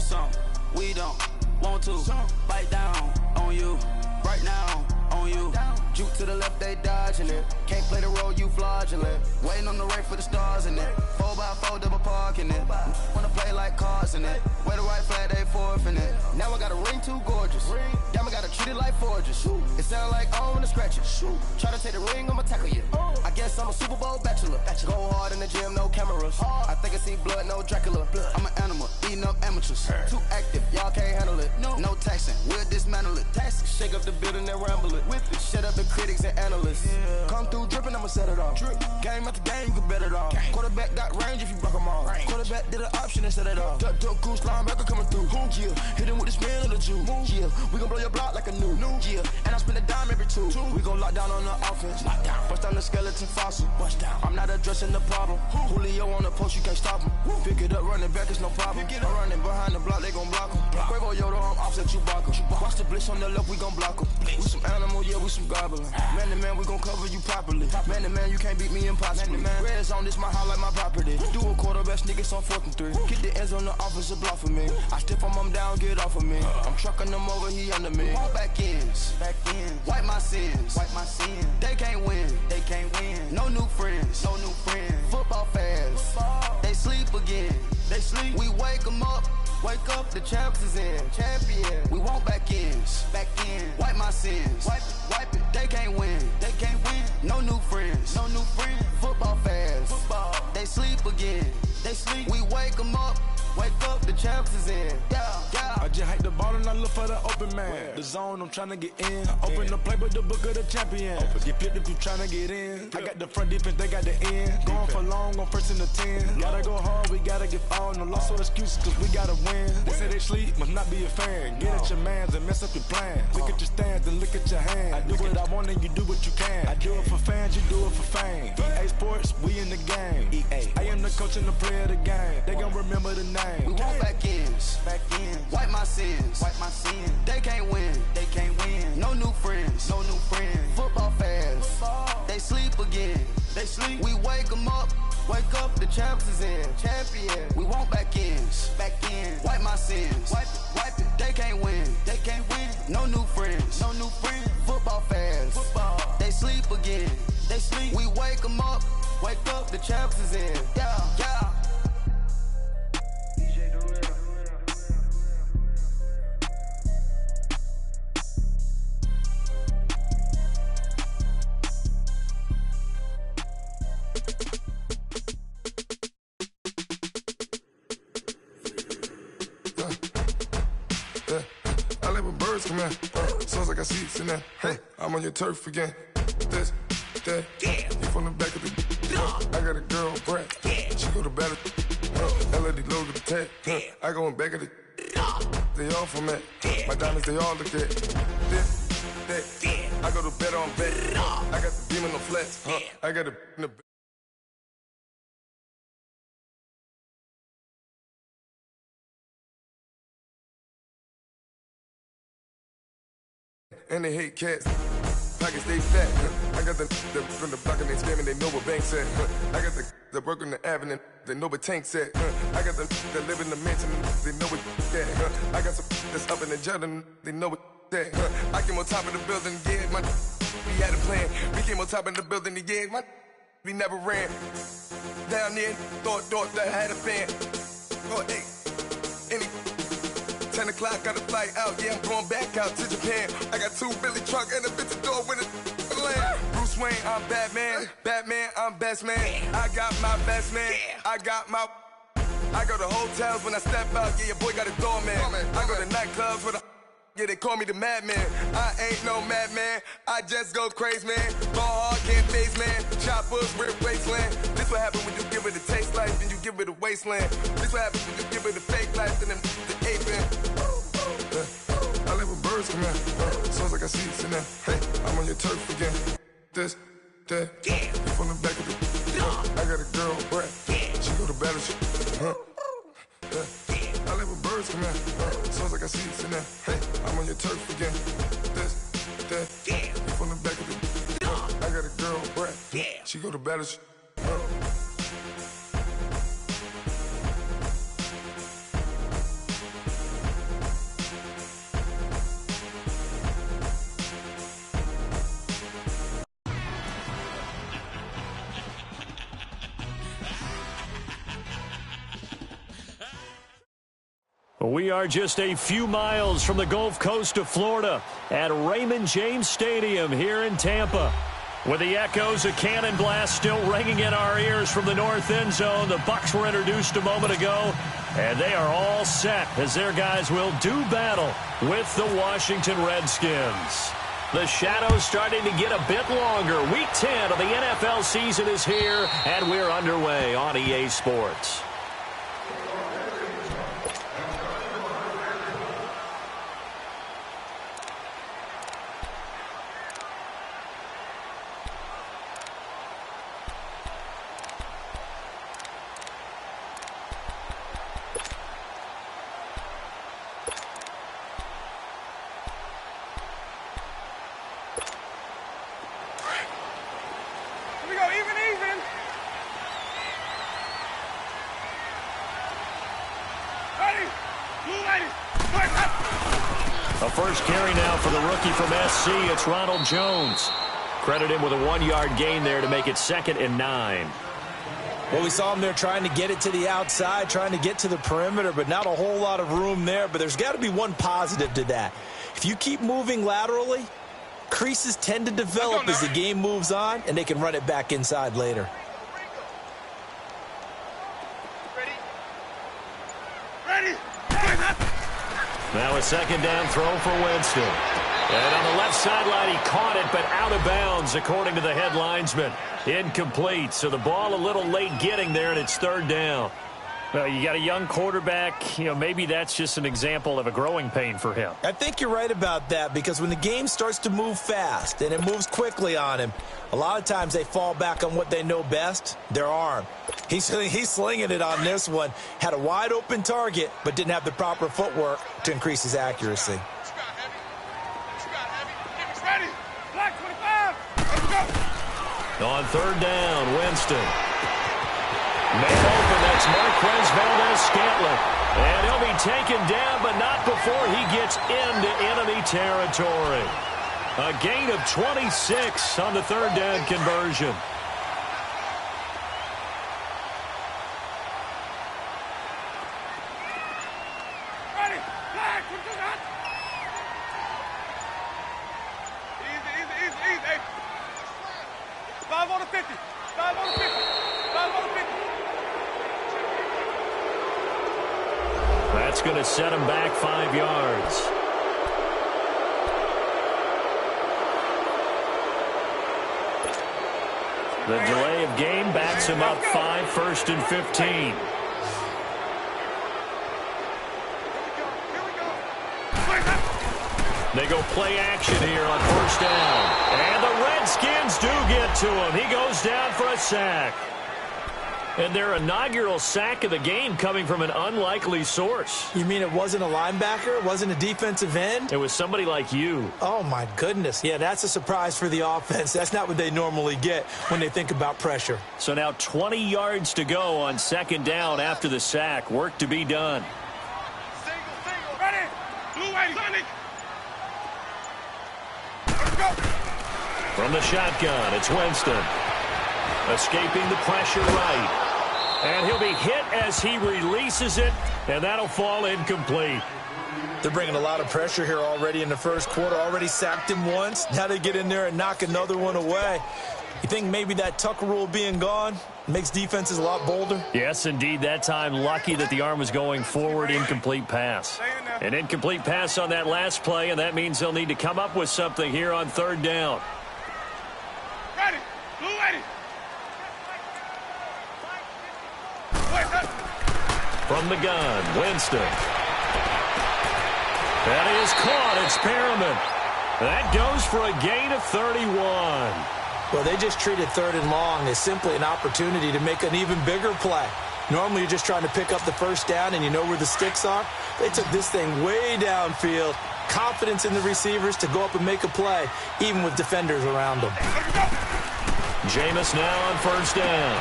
something we don't want to. Bite down on you right now, on you. Juke to the left, they dodging it. Can't play the role, you fraudulent. Waiting on the rain for the stars in it. 4x4 double parking it. Wanna play like cars in it. Wear the white flag, they forfeit it. Now I got a ring too gorgeous. Damn, I gotta treat it like forges. It sound like I don't wanna scratch it. Try to take the ring, I'ma tackle you. I guess I'm a Super Bowl bachelor. Go hard in the gym, no cameras. I think I see blood, no Dracula. I'm an animal, eating up amateurs. Too active, y'all can't handle it. No taxing, we'll dismantle it. Shake up the building and ramble it. Whip it, shut up the critics and analysts. Come through dripping, I'ma set it off. Game after game, you can bet it off. Quarterback got range if you broke them off. Quarterback did an option and set it off. Duck goose linebacker coming through. Yeah, hit him with the spin of the Jew. Yeah, we gon' blow your block like a new. Yeah, and I spend a dime every two. We gon' lock down on the offense. Bust down the skeleton fossil. I'm not addressing the problem. Julio on the post, you can't stop him. Pick it up, running back, it's no problem. I'm running behind the block, they gon' block him. Quavo Yoda, I'm offset Chewbacca. Watch the blitz on the left, we gon' block him. We some animal, yeah, we some goblin. Man to man, we gon' cover you properly. Man to man, you can't beat me impossibly. Red zone, this my house like my property. Do a quarterback sneakers on 4th and 3. Get the ends on the offensive block for me. I step on him down, get off of me. I'm trucking them over, he under me. Back ends, wipe my sins, They can't win, No new friends, Football fans, they sleep again. We wake them up. Wake up, the champs is in. Champion. We want back ends. Wipe my sins. Wipe it. They can't win. No new friends. Football fans. They sleep again. We wake them up. Wake up, the champs is in. Yeah. I just hike the ball and I look for the open man. The zone, I'm tryna get in. Open the playbook, the book of the champion. Get flipped if you tryna get in. I got the front defense, they got the end. Going for long, on 1st and the 10. Gotta go hard, we gotta give all. No loss or excuses, cause we gotta win. They say they sleep, must not be a fan. Get at your mans and mess up your plans. Look at your stands and look at your hands. I do what I want and you do what you can. I do it for fans, you do it for fame. EA Sports, we in the game. I am the coach and the player of the game. They gon' remember the name. We want back ends. Wipe my sins. They can't win. No new friends. Football fans. They sleep again. We wake them up. Wake up, the champs is in. Champion. We want back ends. Wipe my sins. Wipe it. They can't win. No new friends. Football fans. They sleep again. We wake them up. Wake up, the champs is in. Yeah. I like when birds come in. Sounds like I see seats in there. Hey, I'm on your turf again. This, that, you from the back of the. I got a girl, Brad. She go to battle. LED logo the tag. I go in back of the. They all from it. My diamonds, they all look at. This, that. I go to bed on bed. I got the beam in the flats. I got a in the. And they hate cats. Pockets stay fat. I got the from the block and they scamming, they know what banks at. I got the work on the avenue, they know what tanks at. I got the live in the mansion, they know what that. I got some that's up in the Jordan, they know what that. I came on top of the building, yeah, we had a plan. We came on top of the building, yeah, we never ran. Down there, thought that I had a fan. Oh, hey, 10 o'clock, got a flight out, yeah, I'm going back out to Japan. I got 2 Billy truck and a bitch door with a land. Bruce Wayne, I'm Batman. I'm best man. I got my best man. I go to hotels when I step out, yeah, your boy got a doorman. I go to nightclubs with a yeah, they call me the madman. I ain't no madman, I just go crazy, man. Ball hard, can't face, man. Choppers, rip wasteland. This what happen when you give it a taste life, then you give it a wasteland. This what happens when you give it a fake life, then the aping. I like when birds come in. Sounds like I see seats in there. Hey, I'm on your turf again. This, that, you from the back of the. I got a girl, Brad. She go to battle, I like when birds come in. Sounds like I see seats in there. Hey, I'm on your turf again. This, that, you from the back of the. I got a girl, Brad. She go to battle. We are just a few miles from the Gulf Coast of Florida at Raymond James Stadium here in Tampa. With the echoes of cannon blast still ringing in our ears from the north end zone, the Bucs were introduced a moment ago, and they are all set as their guys will do battle with the Washington Redskins. The shadow's starting to get a bit longer. Week 10 of the NFL season is here, and we're underway on EA Sports. A first carry now for the rookie from SC. It's Ronald Jones. Credit him with a 1-yard gain there to make it 2nd and 9. Well, we saw him there trying to get it to the outside, trying to get to the perimeter, but not a whole lot of room there. But there's got to be one positive to that. If you keep moving laterally, creases tend to develop as the game moves on, and they can run it back inside later. Now a 2nd down throw for Winston. And on the left sideline, he caught it, but out of bounds, according to the head linesman. Incomplete, so the ball a little late getting there, and it's 3rd down. Well, you got a young quarterback. Maybe that's just an example of a growing pain for him. I think you're right about that, because when the game starts to move fast and it moves quickly on him, a lot of times they fall back on what they know best, their arm. He's slinging it on this one. Had a wide-open target, but didn't have the proper footwork to increase his accuracy. On 3rd down, Winston. Man open, that's Marquez Valdez-Scantling. And he'll be taken down, but not before he gets into enemy territory. A gain of 26 on the 3rd down conversion. That's going to set him back 5 yards. The delay of game backs him up 5, 1st and 15. They go play action here on 1st down. And the Redskins do get to him. He goes down for a sack. And their inaugural sack of the game coming from an unlikely source. You mean it wasn't a linebacker? It wasn't a defensive end? It was somebody like you. Oh, my goodness. Yeah, that's a surprise for the offense. That's not what they normally get when they think about pressure. So now 20 yards to go on 2nd down after the sack. Work to be done. Single, ready, blue way, Sonic. From the shotgun, it's Winston. Escaping the pressure right. And he'll be hit as he releases it, and that'll fall incomplete. They're bringing a lot of pressure here already in the 1st quarter. Already sacked him once. Now they get in there and knock another one away. You think maybe that Tucker rule being gone makes defenses a lot bolder? Yes, indeed. That time, lucky that the arm was going forward. Incomplete pass. An incomplete pass on that last play, and that means they'll need to come up with something here on 3rd down. Ready, blue ready. From the gun, Winston. That is caught. It's Perriman. That goes for a gain of 31. Well, they just treated 3rd and long as simply an opportunity to make an even bigger play. Normally, you're just trying to pick up the 1st down and you know where the sticks are. They took this thing way downfield. Confidence in the receivers to go up and make a play, even with defenders around them. Jameis now on 1st down.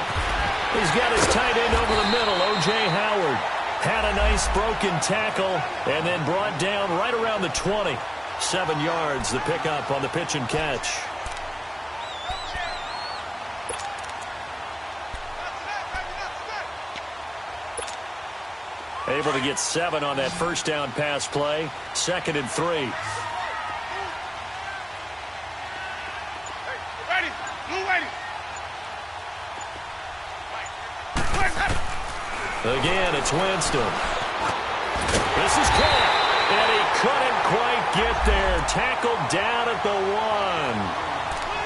He's got his tight end over the middle, O.J. Howard. Had a nice broken tackle and then brought down right around the 20. 7 yards, the pickup on the pitch and catch. Able to get 7 on that first down pass play. 2nd and 3. Hey, ready? Blue ready. Again, it's Winston. This is caught, and he couldn't quite get there. Tackled down at the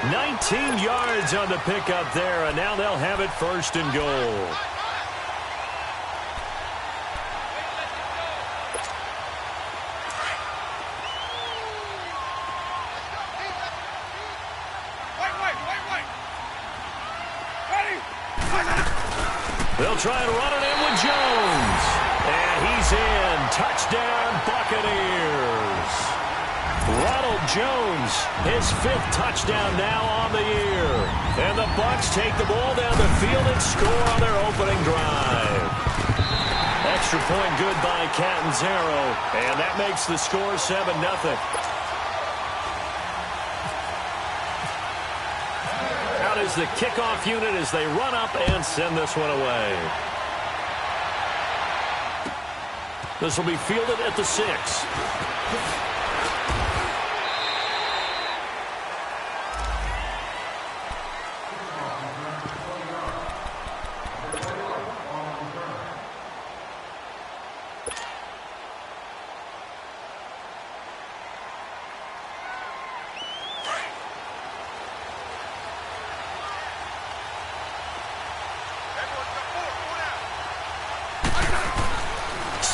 1. 19 yards on the pickup there, and now they'll have it 1st and goal. They'll try and run it in with Jones. And he's in. Touchdown, Buccaneers. Ronald Jones, his 5th touchdown now on the year. And the Bucs take the ball down the field and score on their opening drive. Extra point good by Catanzaro. And that makes the score 7-0. Is the kickoff unit as they run up and send this one away. This will be fielded at the 6.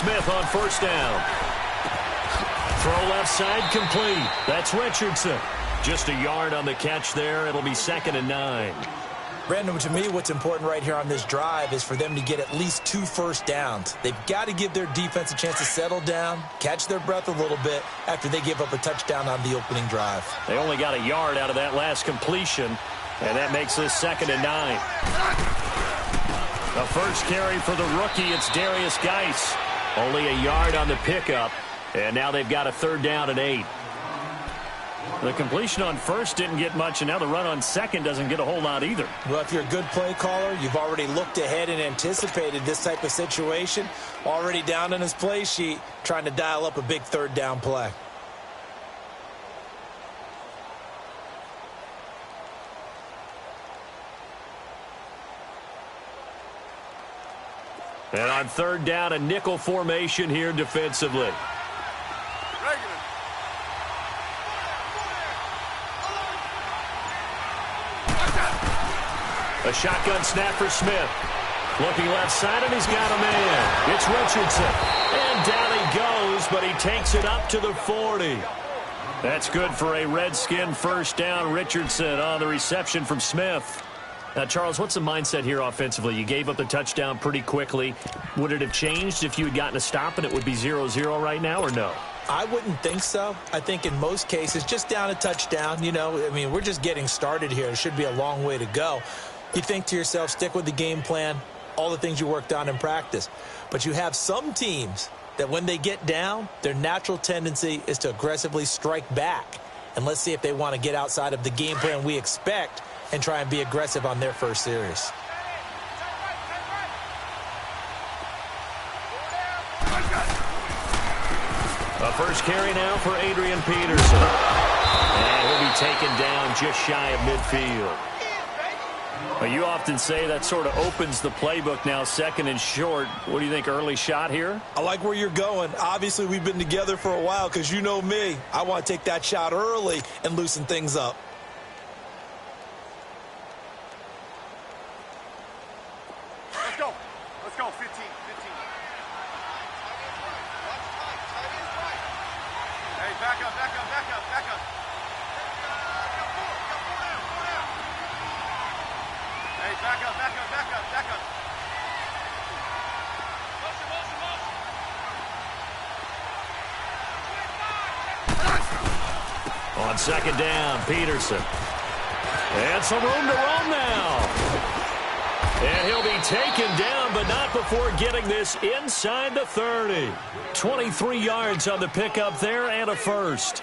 Smith on 1st down. Throw left side complete. That's Richardson. Just a yard on the catch there. It'll be 2nd and 9. Brandon, to me, what's important right here on this drive is for them to get at least 2 first downs. They've got to give their defense a chance to settle down, catch their breath a little bit after they give up a touchdown on the opening drive. They only got a yard out of that last completion, and that makes this 2nd and 9. The first carry for the rookie, it's Darius Geis. Only a yard on the pickup, and now they've got a 3rd down and 8. The completion on 1st didn't get much, and now the run on 2nd doesn't get a whole lot either. Well, if you're a good play caller, you've already looked ahead and anticipated this type of situation. Already down on his play sheet, trying to dial up a big 3rd down play. And on 3rd down, a nickel formation here defensively. A shotgun snap for Smith. Looking left side, and he's got a man. It's Richardson. And down he goes, but he takes it up to the 40. That's good for a Redskin 1st down. Richardson on the reception from Smith. Now, Charles, what's the mindset here offensively? You gave up the touchdown pretty quickly. Would it have changed if you had gotten a stop and it would be 0-0 right now, or no? I wouldn't think so. I think in most cases, just down a touchdown, you know, I mean, we're just getting started here. It should be a long way to go. You think to yourself, stick with the game plan, all the things you worked on in practice. But you have some teams that when they get down, their natural tendency is to aggressively strike back. And let's see if they want to get outside of the game plan we expect and try and be aggressive on their first series. A first carry now for Adrian Peterson. And he'll be taken down just shy of midfield. Well, you often say that sort of opens the playbook now, 2nd and short. What do you think, early shot here? I like where you're going. Obviously, we've been together for a while because you know me. I want to take that shot early and loosen things up. Let's go. Let's go. 15. Hey, back up. Hey, back up. On 2nd down, Peterson. And some room to roam now. And he'll be taken down, but not before getting this inside the 30. 23 yards on the pickup there and a first.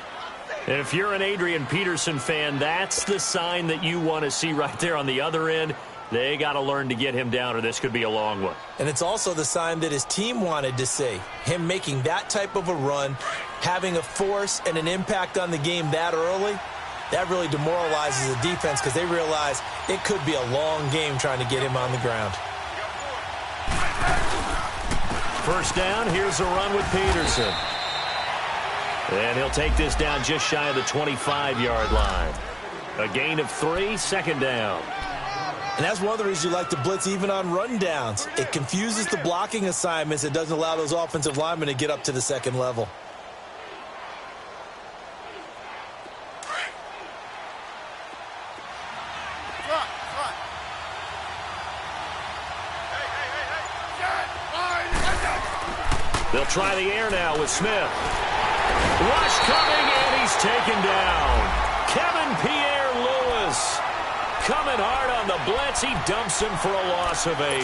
And if you're an Adrian Peterson fan, that's the sign that you want to see right there on the other end. They got to learn to get him down, or this could be a long one. And it's also the sign that his team wanted to see. Him making that type of a run, having a force and an impact on the game that early, that really demoralizes the defense because they realize it could be a long game trying to get him on the ground. First down, here's a run with Peterson. And he'll take this down just shy of the 25-yard line. A gain of 3, second down. And that's one of the reasons you like to blitz even on rundowns. It confuses the blocking assignments. It doesn't allow those offensive linemen to get up to the second level. They'll try the air now with Smith. Rush coming, and he's taken down. Kevin Pierre-Louis coming hard on the blitz. He dumps him for a loss of 8.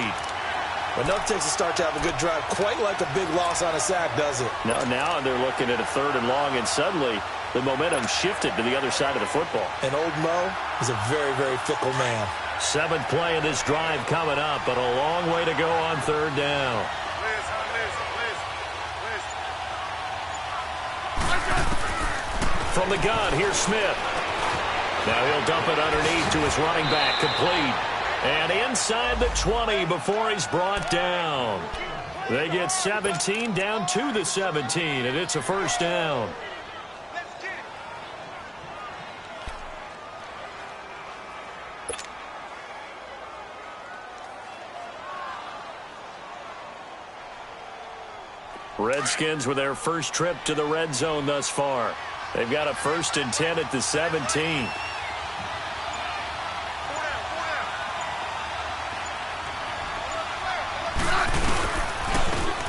Enough takes a start to have a good drive. Quite like a big loss on a sack, does it? No, now they're looking at a 3rd and long, and suddenly the momentum shifted to the other side of the football. And old Mo is a very, very fickle man. 7th play of this drive coming up, but a long way to go on 3rd down. From the gun, here's Smith. Now he'll dump it underneath to his running back, complete. And inside the 20 before he's brought down. They get 17 down to the 17, and it's a first down. Redskins with their first trip to the red zone thus far. They've got a 1st and 10 at the 17.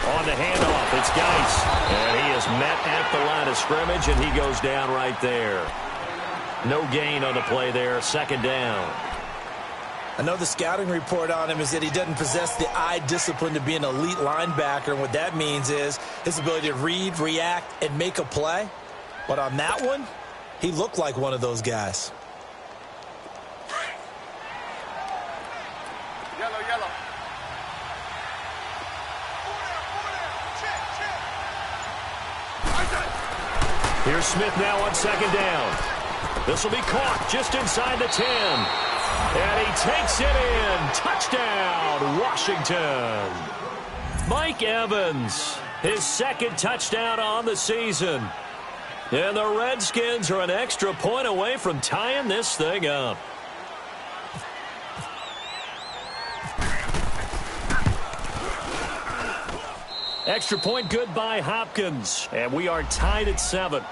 On the handoff, it's Geis. And he is met at the line of scrimmage, and he goes down right there. No gain on the play there, 2nd down. I know the scouting report on him is that he doesn't possess the eye discipline to be an elite linebacker. And what that means is his ability to read, react, and make a play. But on that one, he looked like one of those guys. Yellow. Here's Smith now on 2nd down. This will be caught just inside the 10. And he takes it in. Touchdown, Washington. Mike Evans, his 2nd touchdown on the season. And the Redskins are an extra point away from tying this thing up. Extra point good by Hopkins. And we are tied at 7.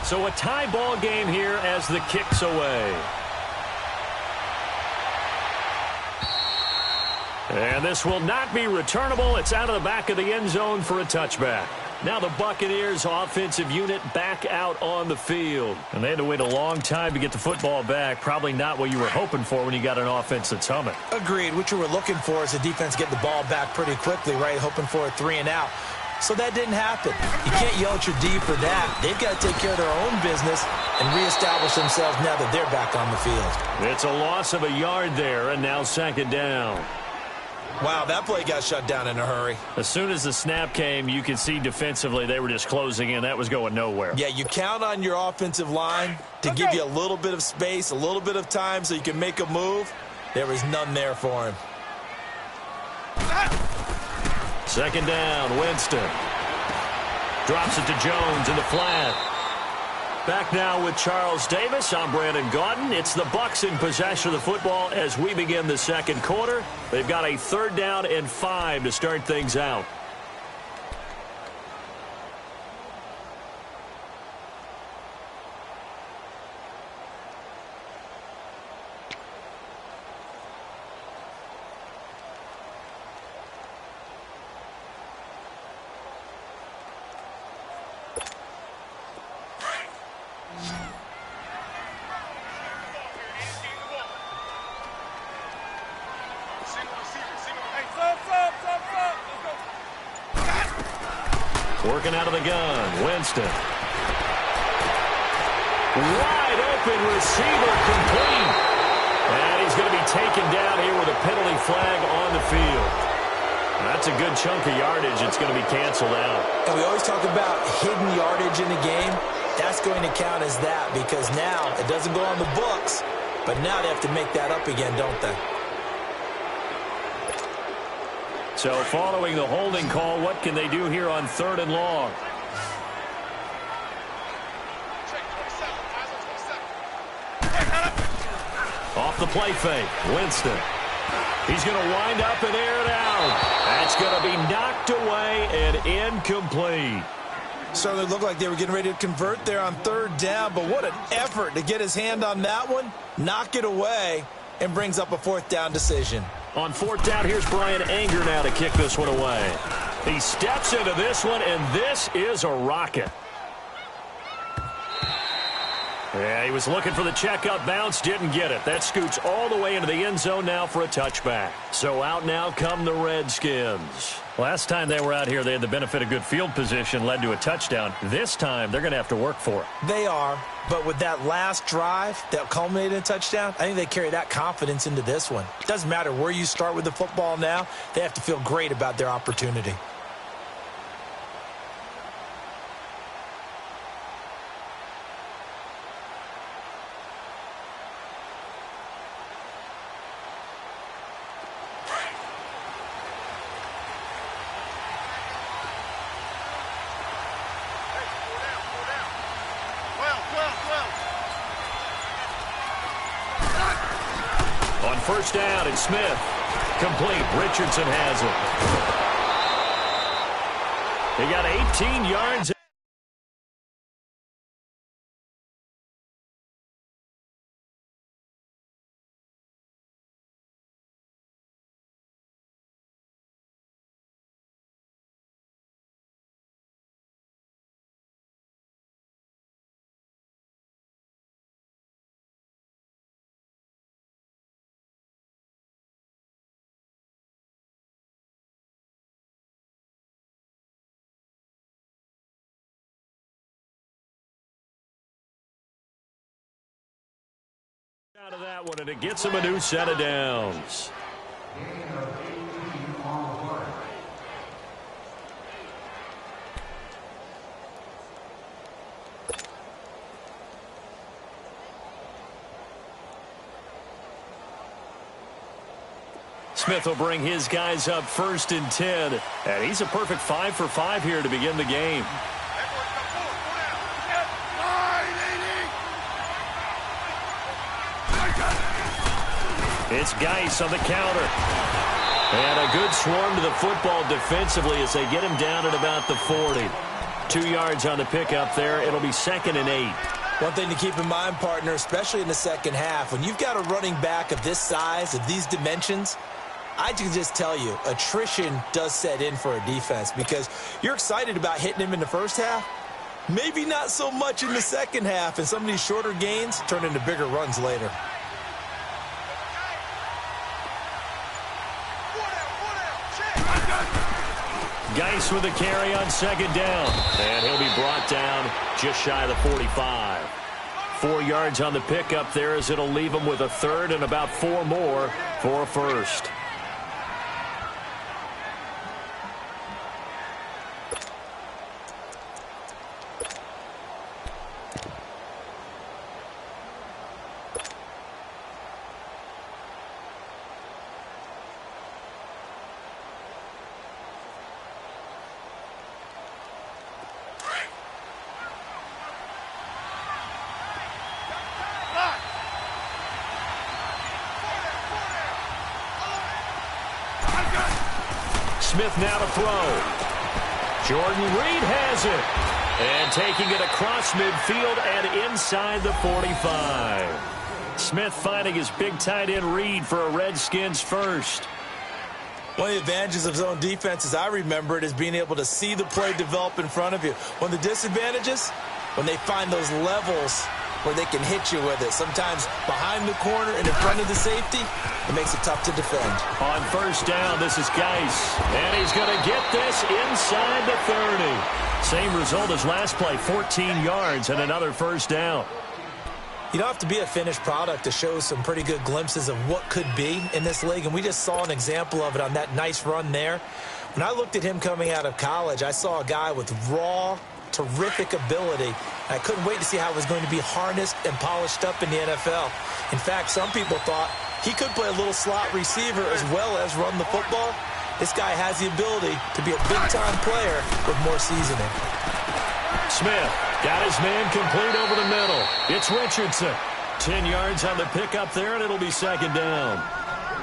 So a tie ball game here as the kick's away. And this will not be returnable. It's out of the back of the end zone for a touchback. Now the Buccaneers offensive unit back out on the field. And they had to wait a long time to get the football back. Probably not what you were hoping for when you got an offense that's humming. Agreed. What you were looking for is the defense get the ball back pretty quickly, right? Hoping for a 3 and out. So that didn't happen. You can't yell at your D for that. They've got to take care of their own business and reestablish themselves now that they're back on the field. It's a loss of a yard there, and now 2nd down. Wow, that play got shut down in a hurry. As soon as the snap came, you could see defensively they were just closing in. That was going nowhere. Yeah, you count on your offensive line to give you a little bit of space, a little bit of time so you can make a move. There was none there for him. 2nd down, Winston. Drops it to Jones in the flat. Back now with Charles Davis. I'm Brandon Gaudin. It's the Bucs in possession of the football as we begin the 2nd quarter. They've got a 3rd down and 5 to start things out. Working out of the gun. Winston. Wide open receiver, complete. And he's going to be taken down here with a penalty flag on the field. That's a good chunk of yardage. It's going to be canceled out. And we always talk about hidden yardage in the game. That's going to count as that because now it doesn't go on the books, but now they have to make that up again, don't they? So following the holding call, what can they do here on 3rd and long? Off the play fake, Winston. He's going to wind up and air it out. That's going to be knocked away and incomplete. Certainly looked like they were getting ready to convert there on 3rd down, but what an effort to get his hand on that one, knock it away, and brings up a 4th down decision. On 4th down, here's Brian Anger now to kick this one away. He steps into this one, and this is a rocket. Yeah, he was looking for the checkup bounce, didn't get it. That scoots all the way into the end zone now for a touchback. So out now come the Redskins. Last time they were out here, they had the benefit of good field position, led to a touchdown. This time, they're going to have to work for it. They are, but with that last drive that culminated in a touchdown, I think they carry that confidence into this one. It doesn't matter where you start with the football now. They have to feel great about their opportunity. On 1st down, it's Smith. Complete. Richardson has it. They got 18 yards. Out of that one, and it gets him a new set of downs. Smith will bring his guys up 1st and 10, and he's a perfect 5 for 5 here to begin the game. It's Geis on the counter. And a good swarm to the football defensively as they get him down at about the 40. 2 yards on the pickup there. It'll be 2nd and 8. One thing to keep in mind, partner, especially in the second half, when you've got a running back of this size, of these dimensions, I can just tell you, attrition does set in for a defense because you're excited about hitting him in the first half. Maybe not so much in the second half, and some of these shorter gains turn into bigger runs later. Geis with a carry on 2nd down. And he'll be brought down just shy of the 45. 4 yards on the pickup there as it'll leave him with a 3rd and about 4 more for a 1st. Smith now to throw. Jordan Reed has it. And taking it across midfield and inside the 45. Smith finding his big tight end Reed for a Redskins 1st. One of the advantages of zone defense, as I remember it, is being able to see the play develop in front of you. One of the disadvantages, when they find those levels where they can hit you with it. Sometimes behind the corner and in front of the safety, it makes it tough to defend. On first down, this is Geis. And he's going to get this inside the 30. Same result as last play, 14 yards and another first down. You don't have to be a finished product to show some pretty good glimpses of what could be in this league, and we just saw an example of it on that nice run there. When I looked at him coming out of college, I saw a guy with raw, terrific ability, and I couldn't wait to see how it was going to be harnessed and polished up in the NFL. In fact, some people thought he could play a little slot receiver as well as run the football. This guy has the ability to be a big-time player with more seasoning. Smith got his man complete over the middle. It's Richardson. 10 yards on the pickup there, and it'll be second down.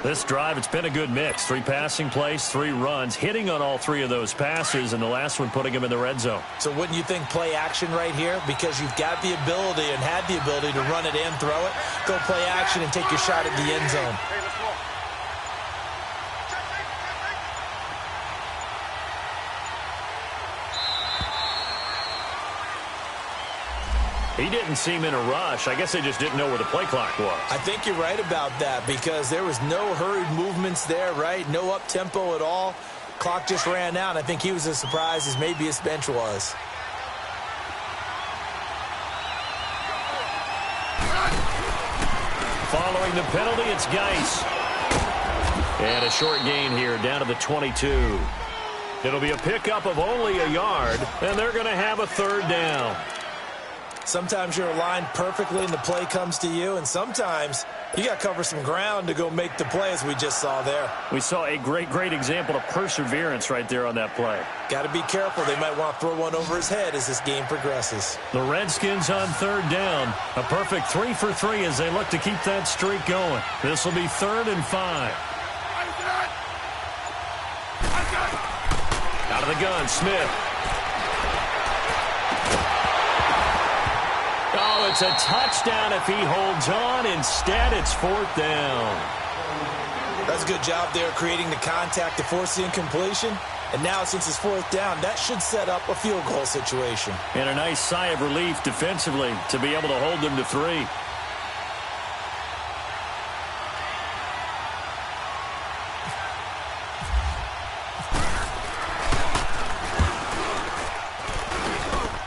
This drive, it's been a good mix. 3 passing plays, 3 runs, hitting on all 3 of those passes, and the last one putting him in the red zone. So wouldn't you think play action right here? Because you've got the ability and had the ability to run it and throw it. Go play action and take your shot at the end zone. He didn't seem in a rush. I guess they just didn't know where the play clock was. I think you're right about that because there was no hurried movements there, right? No up-tempo at all. Clock just ran out. I think he was as surprised as maybe his bench was. Following the penalty, it's Geis. And a short gain here down to the 22. It'll be a pickup of only a yard, and they're going to have a third down. Sometimes you're aligned perfectly and the play comes to you, and sometimes you got to cover some ground to go make the play, as we just saw there. We saw a great example of perseverance right there on that play. Got to be careful. They might want to throw one over his head as this game progresses. The Redskins on third down. A perfect 3 for 3 as they look to keep that streak going. This will be 3rd and 5. Out of the gun, Smith. Oh, it's a touchdown if he holds on. Instead, it's 4th down. That's a good job there creating the contact to force the incompletion. And now, since it's 4th down, that should set up a field goal situation. And a nice sigh of relief defensively to be able to hold them to 3.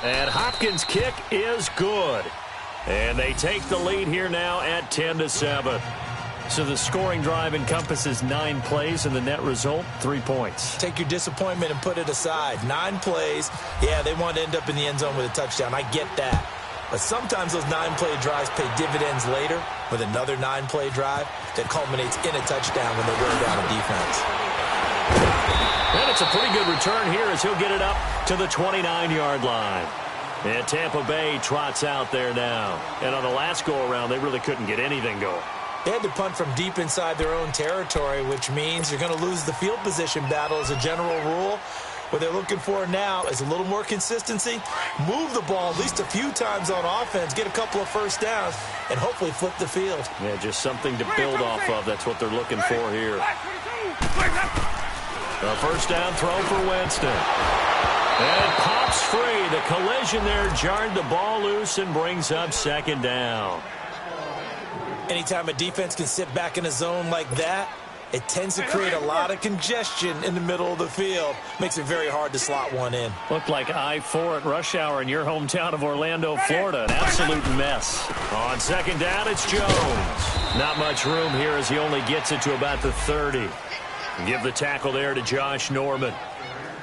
And Hopkins' kick is good. And they take the lead here now at 10-7. So the scoring drive encompasses 9 plays, and the net result, 3 points. Take your disappointment and put it aside. 9 plays. Yeah, they want to end up in the end zone with a touchdown. I get that. But sometimes those 9-play drives pay dividends later with another 9-play drive that culminates in a touchdown when they wear down a defense. And it's a pretty good return here as he'll get it up to the 29-yard line. And Tampa Bay trots out there now. And on the last go-around, they really couldn't get anything going. They had to punt from deep inside their own territory, which means you're going to lose the field position battle as a general rule. What they're looking for now is a little more consistency, move the ball at least a few times on offense, get a couple of first downs, and hopefully flip the field. Yeah, just something to build off of. That's what they're looking for here. A first down throw for Winston. And it pops free. The collision there jarred the ball loose and brings up second down. Anytime a defense can sit back in a zone like that, it tends to create a lot of congestion in the middle of the field. Makes it very hard to slot one in. Looked like I-4 at rush hour in your hometown of Orlando, Florida. An absolute mess. On second down, it's Jones. Not much room here as he only gets it to about the 30. Give the tackle there to Josh Norman.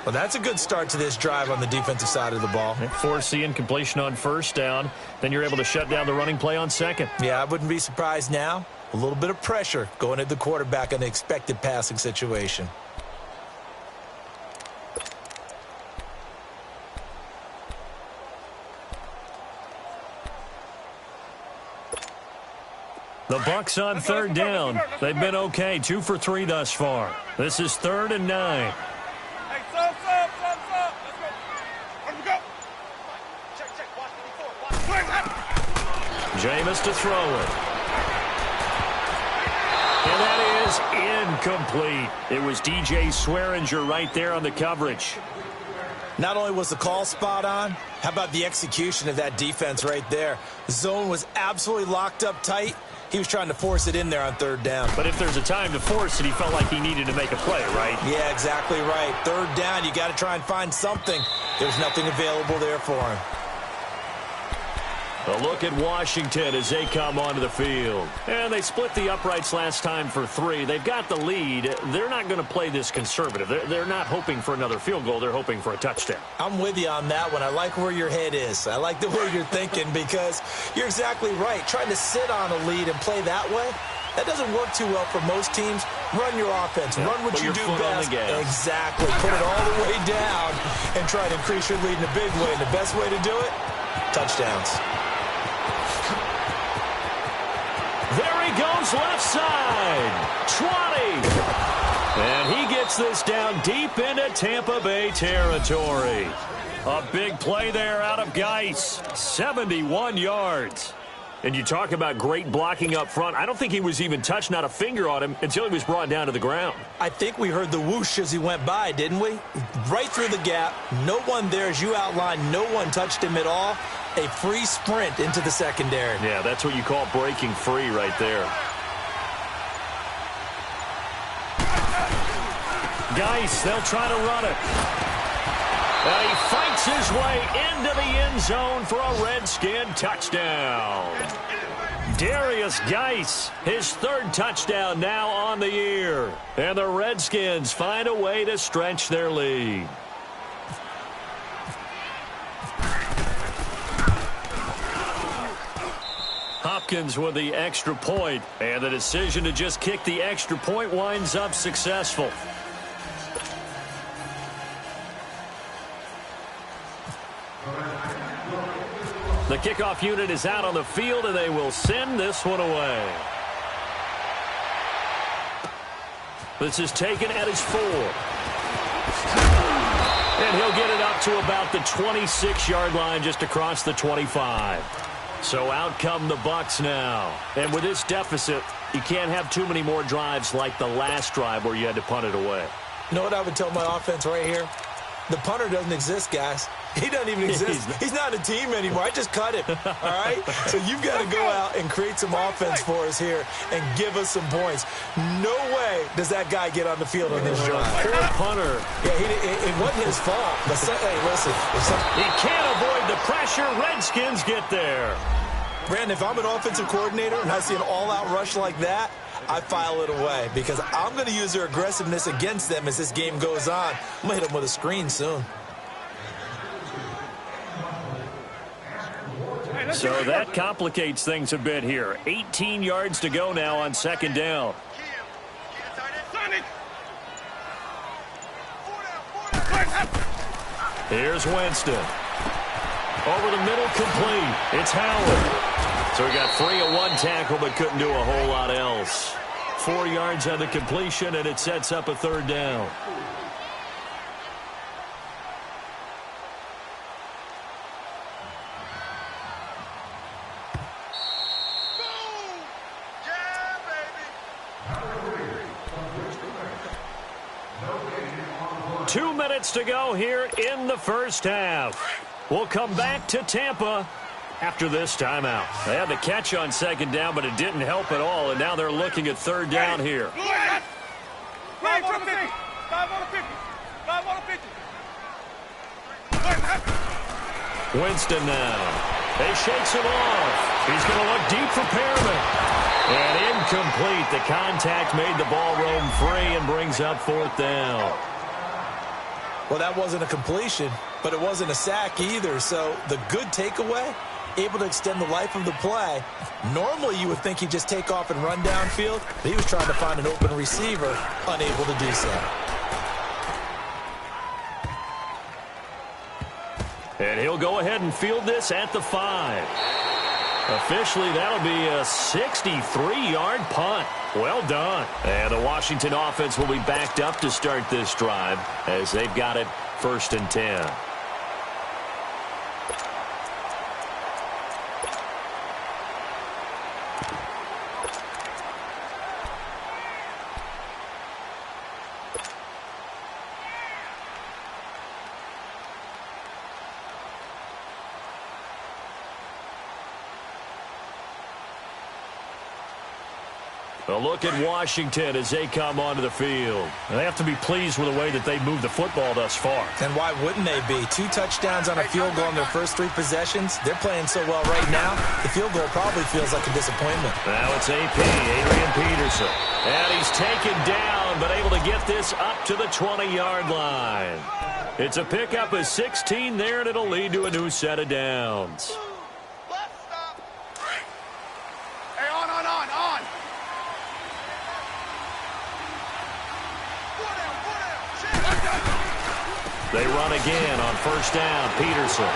Well, that's a good start to this drive on the defensive side of the ball. Force the incompletion on first down. Then you're able to shut down the running play on second. Yeah, I wouldn't be surprised now. A little bit of pressure going at the quarterback in the expected passing situation. The Bucs on third down. They've been okay. 2 for 3 thus far. This is 3rd and 9. Jameis to throw it. And that is incomplete. It was DJ Swearinger right there on the coverage. Not only was the call spot on, how about the execution of that defense right there? The zone was absolutely locked up tight. He was trying to force it in there on third down. But if there's a time to force it, he felt like he needed to make a play, right? Yeah, exactly right. Third down, you got to try and find something. There's nothing available there for him. A look at Washington as they come onto the field. And they split the uprights last time for 3. They've got the lead. They're not going to play this conservative. They're not hoping for another field goal. They're hoping for a touchdown. I'm with you on that one. I like where your head is. I like the way you're thinking because you're exactly right. Trying to sit on a lead and play that way, that doesn't work too well for most teams. Run your offense. Run what you do best. Exactly. Put it all the way down and try to increase your lead in a big way. And the best way to do it, touchdowns. There he goes left side. 20. And he gets this down deep into Tampa Bay territory. A big play there out of Geis. 71 yards. And you talk about great blocking up front. I don't think he was even touched, not a finger on him, until he was brought down to the ground. I think we heard the whoosh as he went by, didn't we? Right through the gap. No one there, as you outlined. No one touched him at all. A free sprint into the secondary. Yeah, that's what you call breaking free right there. Geis, they'll try to run it. And he fights his way into the end zone for a Redskin touchdown. Darius Geis, his 3rd touchdown now on the year. And the Redskins find a way to stretch their lead. Hopkins with the extra point, and the decision to just kick the extra point winds up successful. The kickoff unit is out on the field, and they will send this one away. This is taken at his 4. And he'll get it up to about the 26-yard line, just across the 25. So out come the Bucs now. And with this deficit, you can't have too many more drives like the last drive where you had to punt it away. You know what I would tell my offense right here? The punter doesn't exist, guys. He doesn't even exist. He's not a team anymore. I just cut him, all right? So you've got to go out and create some offense for us here and give us some points. No way does that guy get on the field on this drive. Poor punter. Yeah, it wasn't his fault. But hey, listen. He can't avoid the pressure. Redskins get there. Brandon, if I'm an offensive coordinator and I see an all-out rush like that, I file it away because I'm going to use their aggressiveness against them as this game goes on. I'm going to hit them with a screen soon. So that complicates things a bit here. 18 yards to go now on 2nd down. Here's Winston. Over the middle, complete. It's Howard. So he got free of 1 tackle, but couldn't do a whole lot else. 4 yards on the completion, and it sets up a 3rd down. Two minutes to go here in the first half. We'll come back to Tampa after this timeout. They had the catch on 2nd down, but it didn't help at all, and now they're looking at 3rd down here. 5 on the 50. 5 on the 50. 5 on the 50. Winston now. He shakes him off. He's going to look deep for Pearman. And incomplete. The contact made the ball roam free and brings up 4th down. Well, that wasn't a completion, but it wasn't a sack either. So the good takeaway, able to extend the life of the play. Normally you would think he'd just take off and run downfield, but he was trying to find an open receiver, unable to do so. And he'll go ahead and field this at the 5. Officially, that'll be a 63-yard punt. Well done. And the Washington offense will be backed up to start this drive as they've got it 1st and 10. A look at Washington as they come onto the field. They have to be pleased with the way that they moved the football thus far. And why wouldn't they be? 2 touchdowns on a field goal in their first 3 possessions. They're playing so well right now, the field goal probably feels like a disappointment. Now it's AP, Adrian Peterson. And he's taken down, but able to get this up to the 20-yard line. It's a pickup of 16 there, and it'll lead to a new set of downs. Hey, on. They run again on first down. Peterson.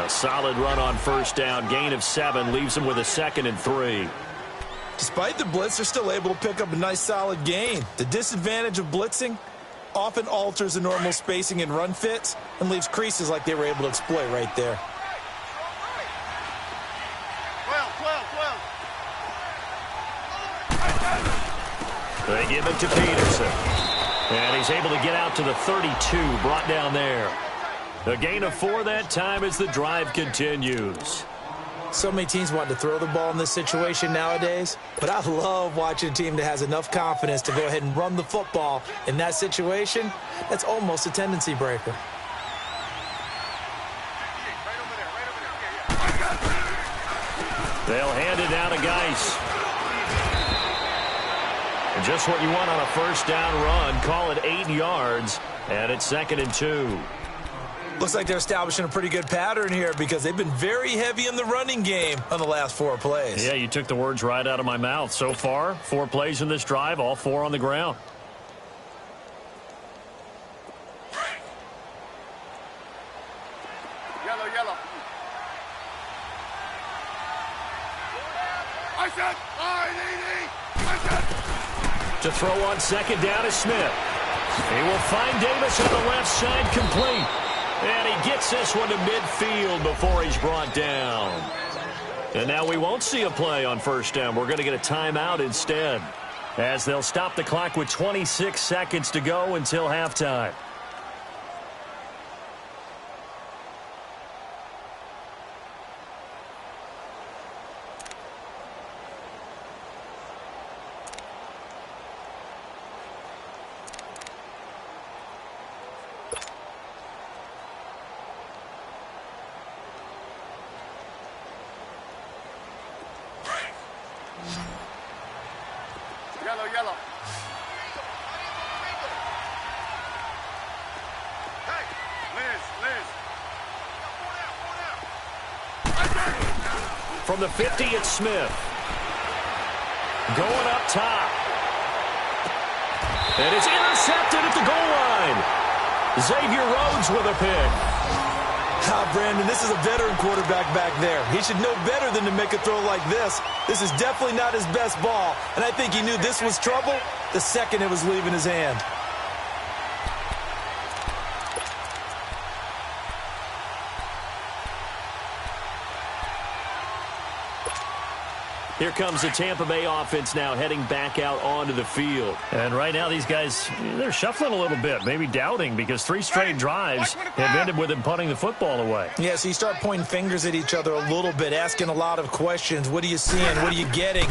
A solid run on first down. Gain of 7 leaves them with a 2nd and 3. Despite the blitz, they're still able to pick up a nice solid gain. The disadvantage of blitzing often alters the normal spacing and run fits and leaves creases like they were able to exploit right there. 12. They give it to Peterson. And he's able to get out to the 32, brought down there. A gain of 4 that time as the drive continues. So many teams want to throw the ball in this situation nowadays, but I love watching a team that has enough confidence to go ahead and run the football in that situation. That's almost a tendency breaker. They'll hand it down to Geis. And just what you want on a first down run. Call it 8 yards, and it's 2nd and 2. Looks like they're establishing a pretty good pattern here because they've been very heavy in the running game on the last 4 plays. Yeah, you took the words right out of my mouth. So far, 4 plays in this drive, all 4 on the ground. Yellow. I said, To throw on second down is Smith. He will find Davis on the left side, complete. And he gets this one to midfield before he's brought down. And now we won't see a play on first down. We're going to get a timeout instead, as they'll stop the clock with 26 seconds to go until halftime. Yellow. Hey, Liz. From the 50, it's Smith. Going up top. And it's intercepted at the goal line. Xavier Rhodes with a pick. Brandon, this is a veteran quarterback back there. He should know better than to make a throw like this. This is definitely not his best ball, and I think he knew this was trouble the second it was leaving his hand. Here comes the Tampa Bay offense now heading back out onto the field. And right now these guys, they're shuffling a little bit, maybe doubting, because 3 straight drives have ended with them punting the football away. Yeah, so you start pointing fingers at each other a little bit, asking a lot of questions. What are you seeing? What are you getting?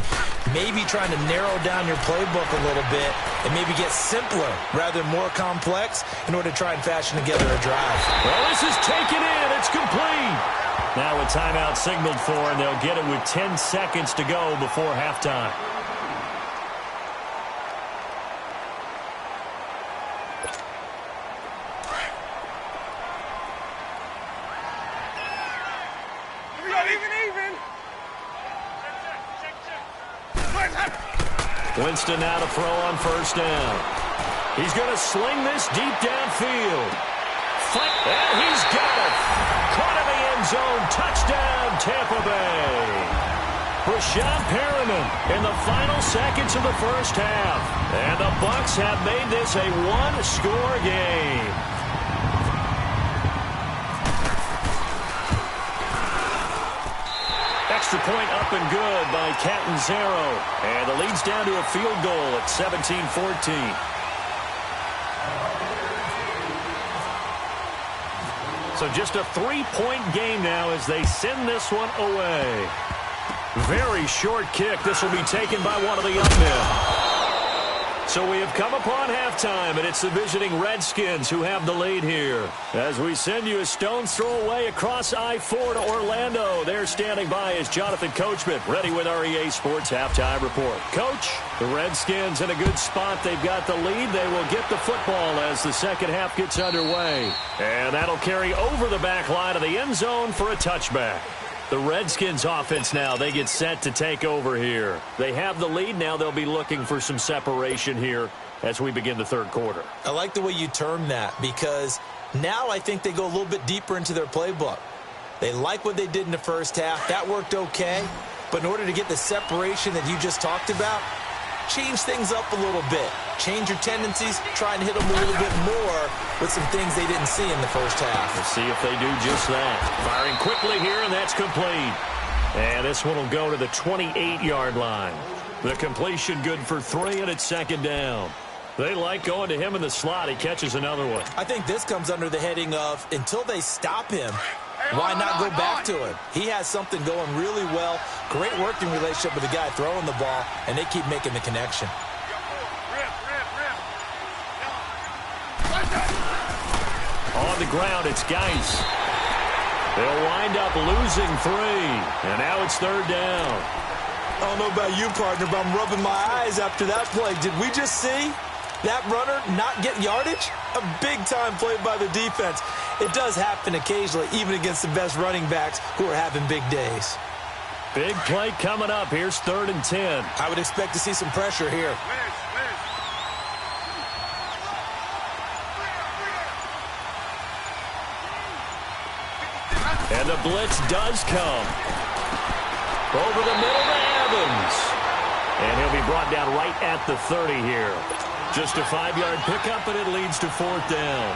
Maybe trying to narrow down your playbook a little bit and maybe get simpler rather than more complex in order to try and fashion together a drive. Well, this is taken in. It's complete. Now a timeout signaled for, and they'll get it with 10 seconds to go before halftime. Even. Winston now to throw on first down. He's going to sling this deep downfield. And he's got it. Caught in the end zone. Touchdown, Tampa Bay. Rashawn Perriman in the final seconds of the first half. And the Bucs have made this a 1-score game. Extra point up and good by Catanzaro. And the lead's down to a field goal at 17-14. So just a 3-point game now as they send this one away. Very short kick. This will be taken by one of the young men. So we have come upon halftime, and it's the visiting Redskins who have the lead here. As we send you a stone's throw away across I-4 to Orlando. There standing by is Jonathan Coachman, ready with our EA Sports Halftime Report. Coach, the Redskins in a good spot. They've got the lead. They will get the football as the second half gets underway. And that'll carry over the back line of the end zone for a touchback. The Redskins offense now, they get set to take over here. They have the lead now. They'll be looking for some separation here as we begin the third quarter. I like the way you term that because now I think they go a little bit deeper into their playbook. They like what they did in the first half. That worked okay. But in order to get the separation that you just talked about, change things up a little bit. Change your tendencies, try and hit them a little bit more with some things they didn't see in the first half. We'll see if they do just that. Firing quickly here, and that's complete. And this one will go to the 28-yard line. The completion good for 3, and it's second down. They like going to him in the slot. He catches another one. I think this comes under the heading of until they stop him, why not go back to him? He has something going really well. Great working relationship with the guy throwing the ball, and they keep making the connection. On the ground, it's Geis. They'll wind up losing 3, and now it's third down. I don't know about you, partner, but I'm rubbing my eyes after that play. Did we just see that runner not get yardage? A big-time play by the defense. It does happen occasionally, even against the best running backs who are having big days. Big play coming up. Here's 3rd and 10. I would expect to see some pressure here. And the blitz does come. Over the middle to Evans. And he'll be brought down right at the 30 here. Just a 5-yard pickup, and it leads to 4th down.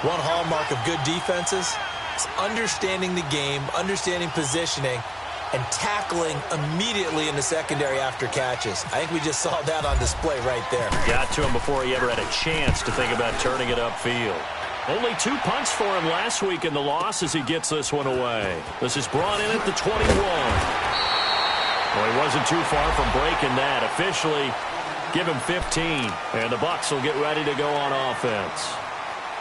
One hallmark of good defenses is understanding the game, understanding positioning, and tackling immediately in the secondary after catches. I think we just saw that on display right there. Got to him before he ever had a chance to think about turning it upfield. Only 2 punts for him last week in the loss as he gets this one away. This is brought in at the 21. Well, he wasn't too far from breaking that. Officially, give him 15, and the Bucs will get ready to go on offense.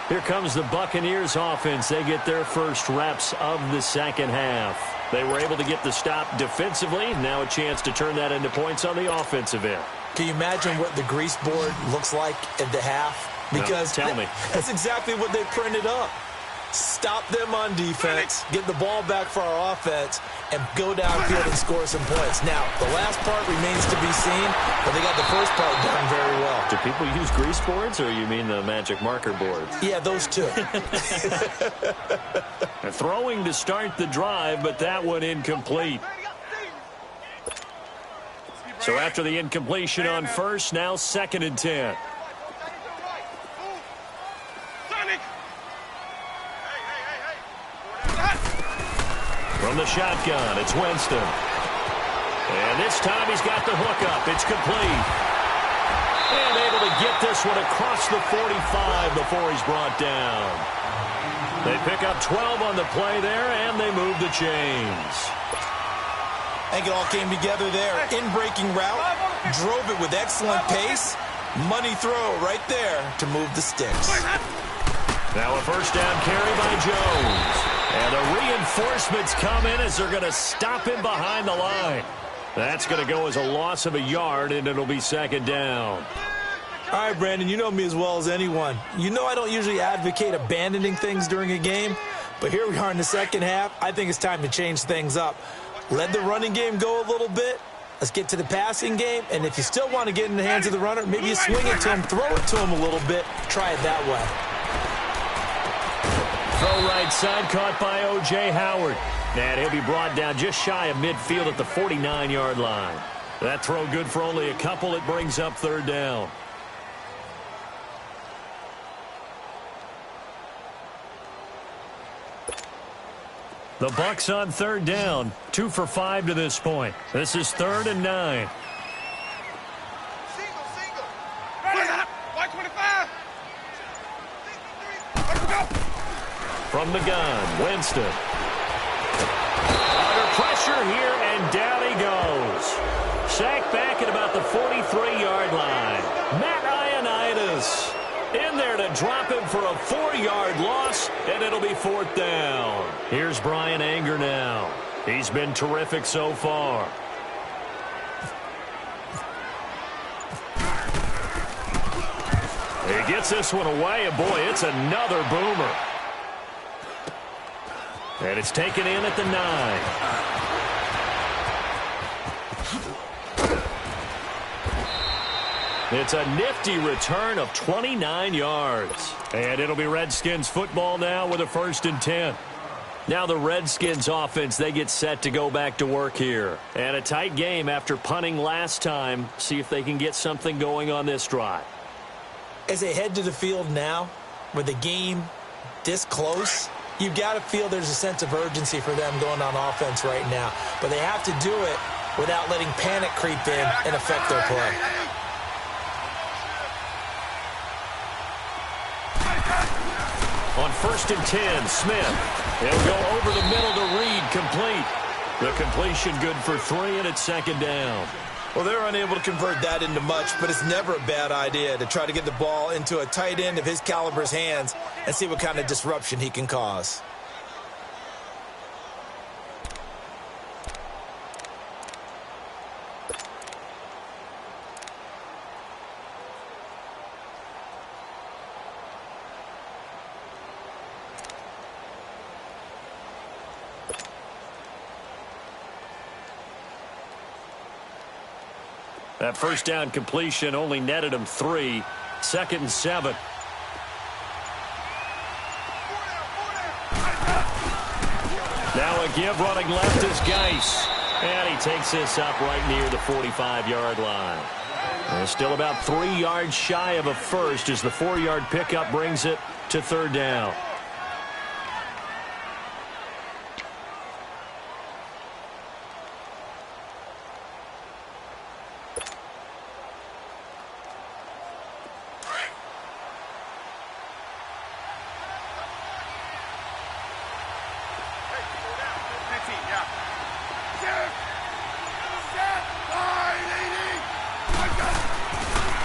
Here comes the Buccaneers offense. They get their first reps of the second half. They were able to get the stop defensively. Now a chance to turn that into points on the offensive end. Can you imagine what the grease board looks like at the half? Because no, tell me. That's exactly what they printed up. Stop them on defense, get the ball back for our offense, and go downfield and score some points. Now, the last part remains to be seen, but they got the first part done very well. Do people use grease boards, or you mean the magic marker boards? Yeah, those two. Throwing to start the drive, but that one incomplete. So after the incompletion on first, now 2nd and 10. From the shotgun, it's Winston. And this time he's got the hookup. It's complete. And able to get this one across the 45 before he's brought down. They pick up 12 on the play there, and they move the chains. I think it all came together there. In-breaking route, drove it with excellent pace. Money throw right there to move the sticks. Now a first down carry by Jones. And the reinforcements come in as they're going to stop him behind the line. That's going to go as a loss of a yard, and it'll be 2nd down. All right, Brandon, you know me as well as anyone. You know I don't usually advocate abandoning things during a game, but here we are in the second half. I think it's time to change things up. Let the running game go a little bit. Let's get to the passing game, and if you still want to get in the hands of the runner, maybe you swing it to him, throw it to him a little bit, try it that way. Throw right side, caught by O.J. Howard. And he'll be brought down just shy of midfield at the 49-yard line. That throw good for only a couple. It brings up 3rd down. The Bucs on 3rd down. 2 for 5 to this point. This is 3rd and 9. From the gun, Winston. Under pressure here, and down he goes. sacked back at about the 43-yard line. Matt Ioannidis in there to drop him for a 4-yard loss, and it'll be 4th down. Here's Brian Anger now. He's been terrific so far. He gets this one away, and boy, it's another boomer. And it's taken in at the 9. It's a nifty return of 29 yards. And it'll be Redskins football now with a 1st and 10. Now the Redskins offense, they get set to go back to work here. And a tight game after punting last time. See if they can get something going on this drive. As they head to the field now, with the game this close, you've got to feel there's a sense of urgency for them going on offense right now. But they have to do it without letting panic creep in and affect their play. On 1st and 10, Smith. He'll go over the middle to Reed, complete. The completion good for 3, and it's 2nd down. Well, they're unable to convert that into much, but it's never a bad idea to try to get the ball into a tight end of his caliber's hands and see what kind of disruption he can cause. That 1st down completion only netted him 3. 2nd and 7. Now a give running left is Geis. And he takes this up right near the 45-yard line. And still about 3 yards shy of a first as the 4-yard pickup brings it to 3rd down.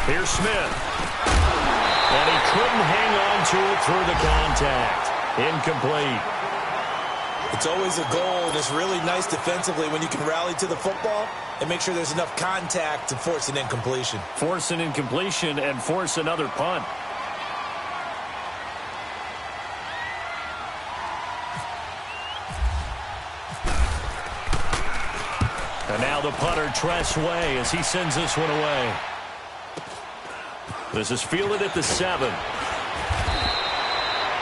Here's Smith. And he couldn't hang on to it through the contact. Incomplete. It's always a goal, and it's really nice defensively when you can rally to the football and make sure there's enough contact to force an incompletion. Force an incompletion and force another punt. And now the punter, Tress Way, as he sends this one away. This is fielded at the 7.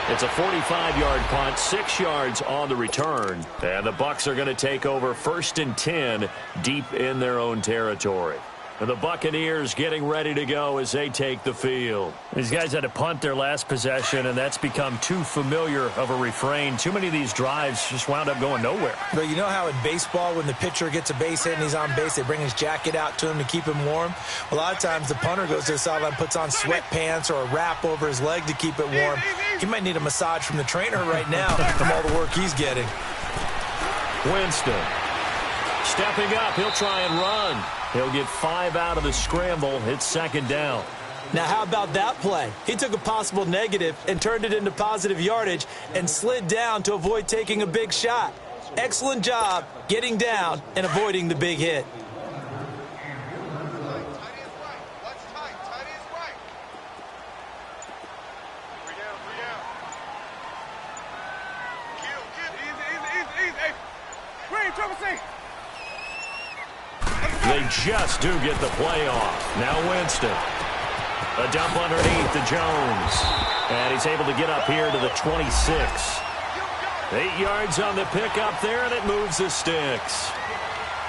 It's a 45-yard punt, 6 yards on the return. And the Bucs are going to take over 1st and 10 deep in their own territory. And the Buccaneers getting ready to go as they take the field. These guys had to punt their last possession, and that's become too familiar of a refrain. Too many of these drives just wound up going nowhere. But you know how in baseball, when the pitcher gets a base hit and he's on base, they bring his jacket out to him to keep him warm? A lot of times the punter goes to the sideline, puts on sweatpants or a wrap over his leg to keep it warm. He might need a massage from the trainer right now from all the work he's getting. Winston stepping up. He'll try and run. He'll get 5 out of the scramble. It's 2nd down. Now, how about that play? He took a possible negative and turned it into positive yardage and slid down to avoid taking a big shot. Excellent job getting down and avoiding the big hit. They just do get the play off. Now Winston. A dump underneath to Jones. And he's able to get up here to the 26. 8 yards on the pickup there, and it moves the sticks.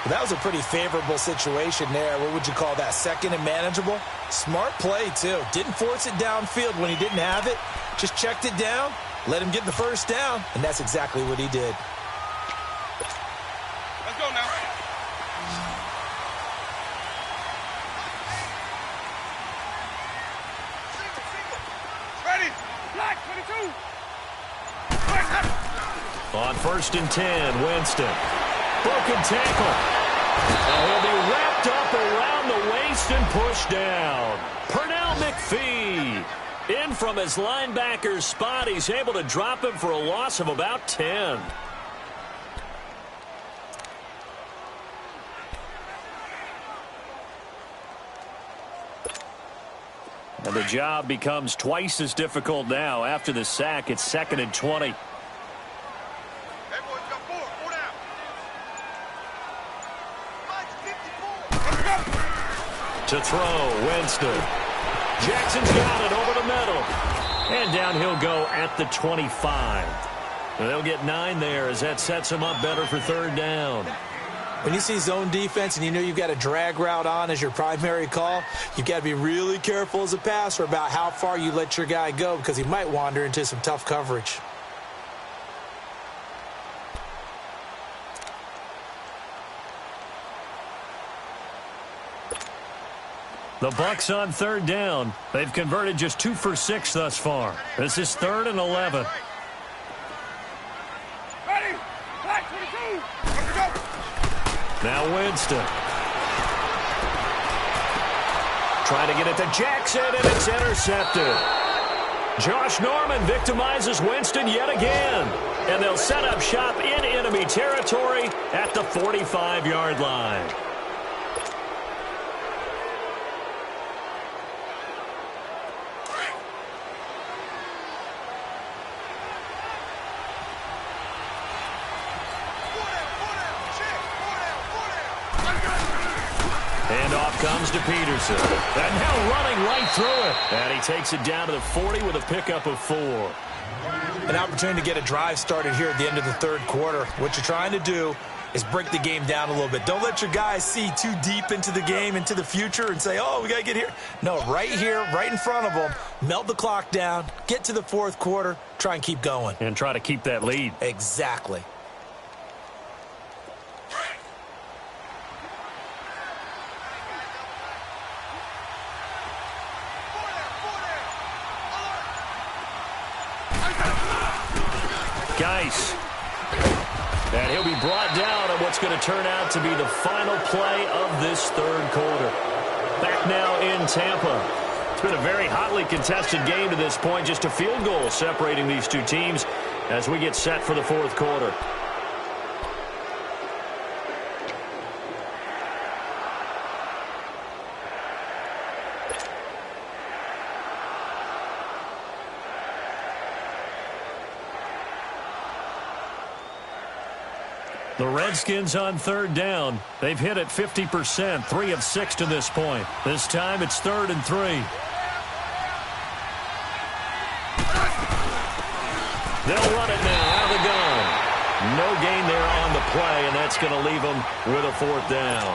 Well, that was a pretty favorable situation there. What would you call that? 2nd and manageable? Smart play, too. Didn't force it downfield when he didn't have it. Just checked it down, let him get the 1st down, and that's exactly what he did. Let's go now. Ready. Black 22. On 1st and 10, Winston. Broken tackle. And he'll be wrapped Picked up around the waist and pushed down. Pernell McPhee in from his linebacker's spot. He's able to drop him for a loss of about 10. And the job becomes twice as difficult now. After the sack, it's 2nd and 20. To throw, Winston. Jackson's got it over the middle. And down he'll go at the 25. They'll get 9 there as that sets him up better for 3rd down. When you see zone defense and you know you've got a drag route on as your primary call, you've got to be really careful as a passer about how far you let your guy go because he might wander into some tough coverage. The Bucs on 3rd down. They've converted just 2 for 6 thus far. This is 3rd and 11. Ready? Black 22. Let's go. Now Winston. Trying to get it to Jackson, and it's intercepted. Josh Norman victimizes Winston yet again. And they'll set up shop in enemy territory at the 45-yard line. Handoff comes to Peterson. And now running right through it. And he takes it down to the 40 with a pickup of 4. An opportunity to get a drive started here at the end of the 3rd quarter. What you're trying to do is break the game down a little bit. Don't let your guys see too deep into the game, into the future, and say, oh, we got to get here. No, right here, right in front of them, melt the clock down, get to the 4th quarter, try and keep going. And try to keep that lead. Exactly. Geis. And he'll be brought down on what's going to turn out to be the final play of this 3rd quarter. Back now in Tampa. It's been a very hotly contested game to this point. Just a field goal separating these two teams as we get set for the 4th quarter. The Redskins on 3rd down. They've hit it 50%, 3 of 6 to this point. This time it's 3rd and 3. They'll run it now out of the gun. No gain there on the play, and that's going to leave them with a 4th down.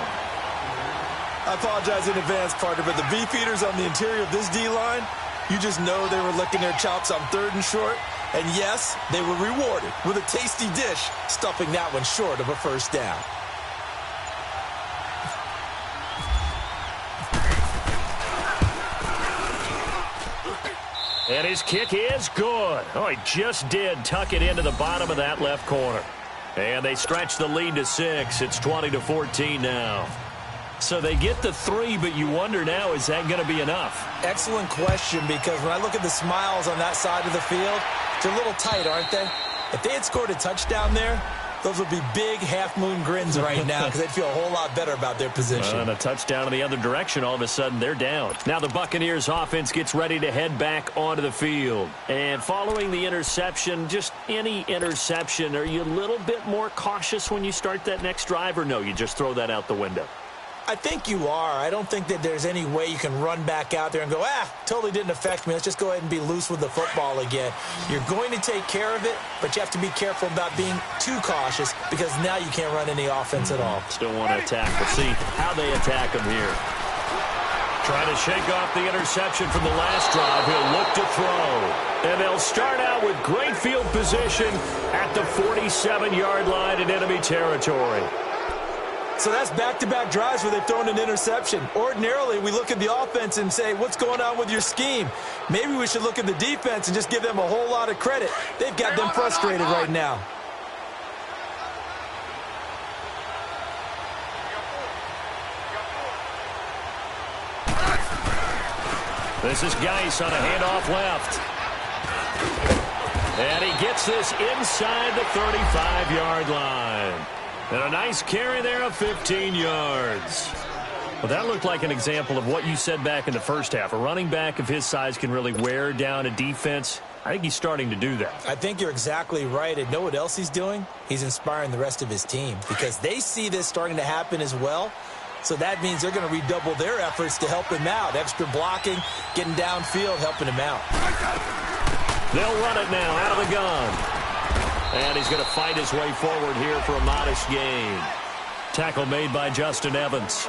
I apologize in advance, partner, but the beefeaters on the interior of this D-line, you just know they were licking their chops on 3rd and short. And yes, they were rewarded with a tasty dish, stuffing that one short of a 1st down. And his kick is good. Oh, he just did tuck it into the bottom of that left corner. And they stretch the lead to 6. It's 20-14 now. So they get the 3, but you wonder now, is that going to be enough? Excellent question, because when I look at the smiles on that side of the field, they're a little tight, aren't they? If they had scored a touchdown there, those would be big half-moon grins right now because they'd feel a whole lot better about their position. And a touchdown in the other direction, all of a sudden they're down. Now the Buccaneers offense gets ready to head back onto the field. And following the interception, just any interception, are you a little bit more cautious when you start that next drive, or no, you just throw that out the window? I think you are. I don't think that there's any way you can run back out there and go, totally didn't affect me. Let's just go ahead and be loose with the football again. You're going to take care of it, but you have to be careful about being too cautious because now you can't run any offense at all. Still want to attack. We'll see how they attack him here. Trying to shake off the interception from the last drive. He'll look to throw. And they'll start out with great field position at the 47-yard line in enemy territory. So that's back-to-back drives where they've thrown an interception. Ordinarily, we look at the offense and say, what's going on with your scheme? Maybe we should look at the defense and just give them a whole lot of credit. They've got them frustrated right now. This is Geis on a handoff left. And he gets this inside the 35-yard line. And a nice carry there of 15 yards. Well, that looked like an example of what you said back in the first half. A running back of his size can really wear down a defense. I think he's starting to do that. I think you're exactly right. And know what else he's doing? He's inspiring the rest of his team because they see this starting to happen as well. So that means they're going to redouble their efforts to help him out. Extra blocking, getting downfield, helping him out. They'll run it now out of the gun. And he's going to fight his way forward here for a modest gain. Tackle made by Justin Evans.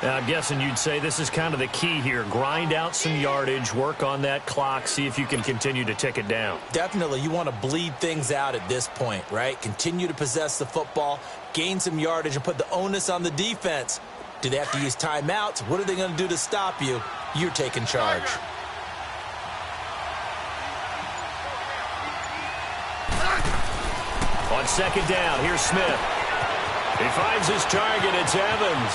Now, I'm guessing you'd say this is kind of the key here. Grind out some yardage, work on that clock, see if you can continue to tick it down. Definitely. You want to bleed things out at this point, right? Continue to possess the football, gain some yardage, and put the onus on the defense. Do they have to use timeouts? What are they going to do to stop you? You're taking charge. On second down, here's Smith. He finds his target. It's Evans.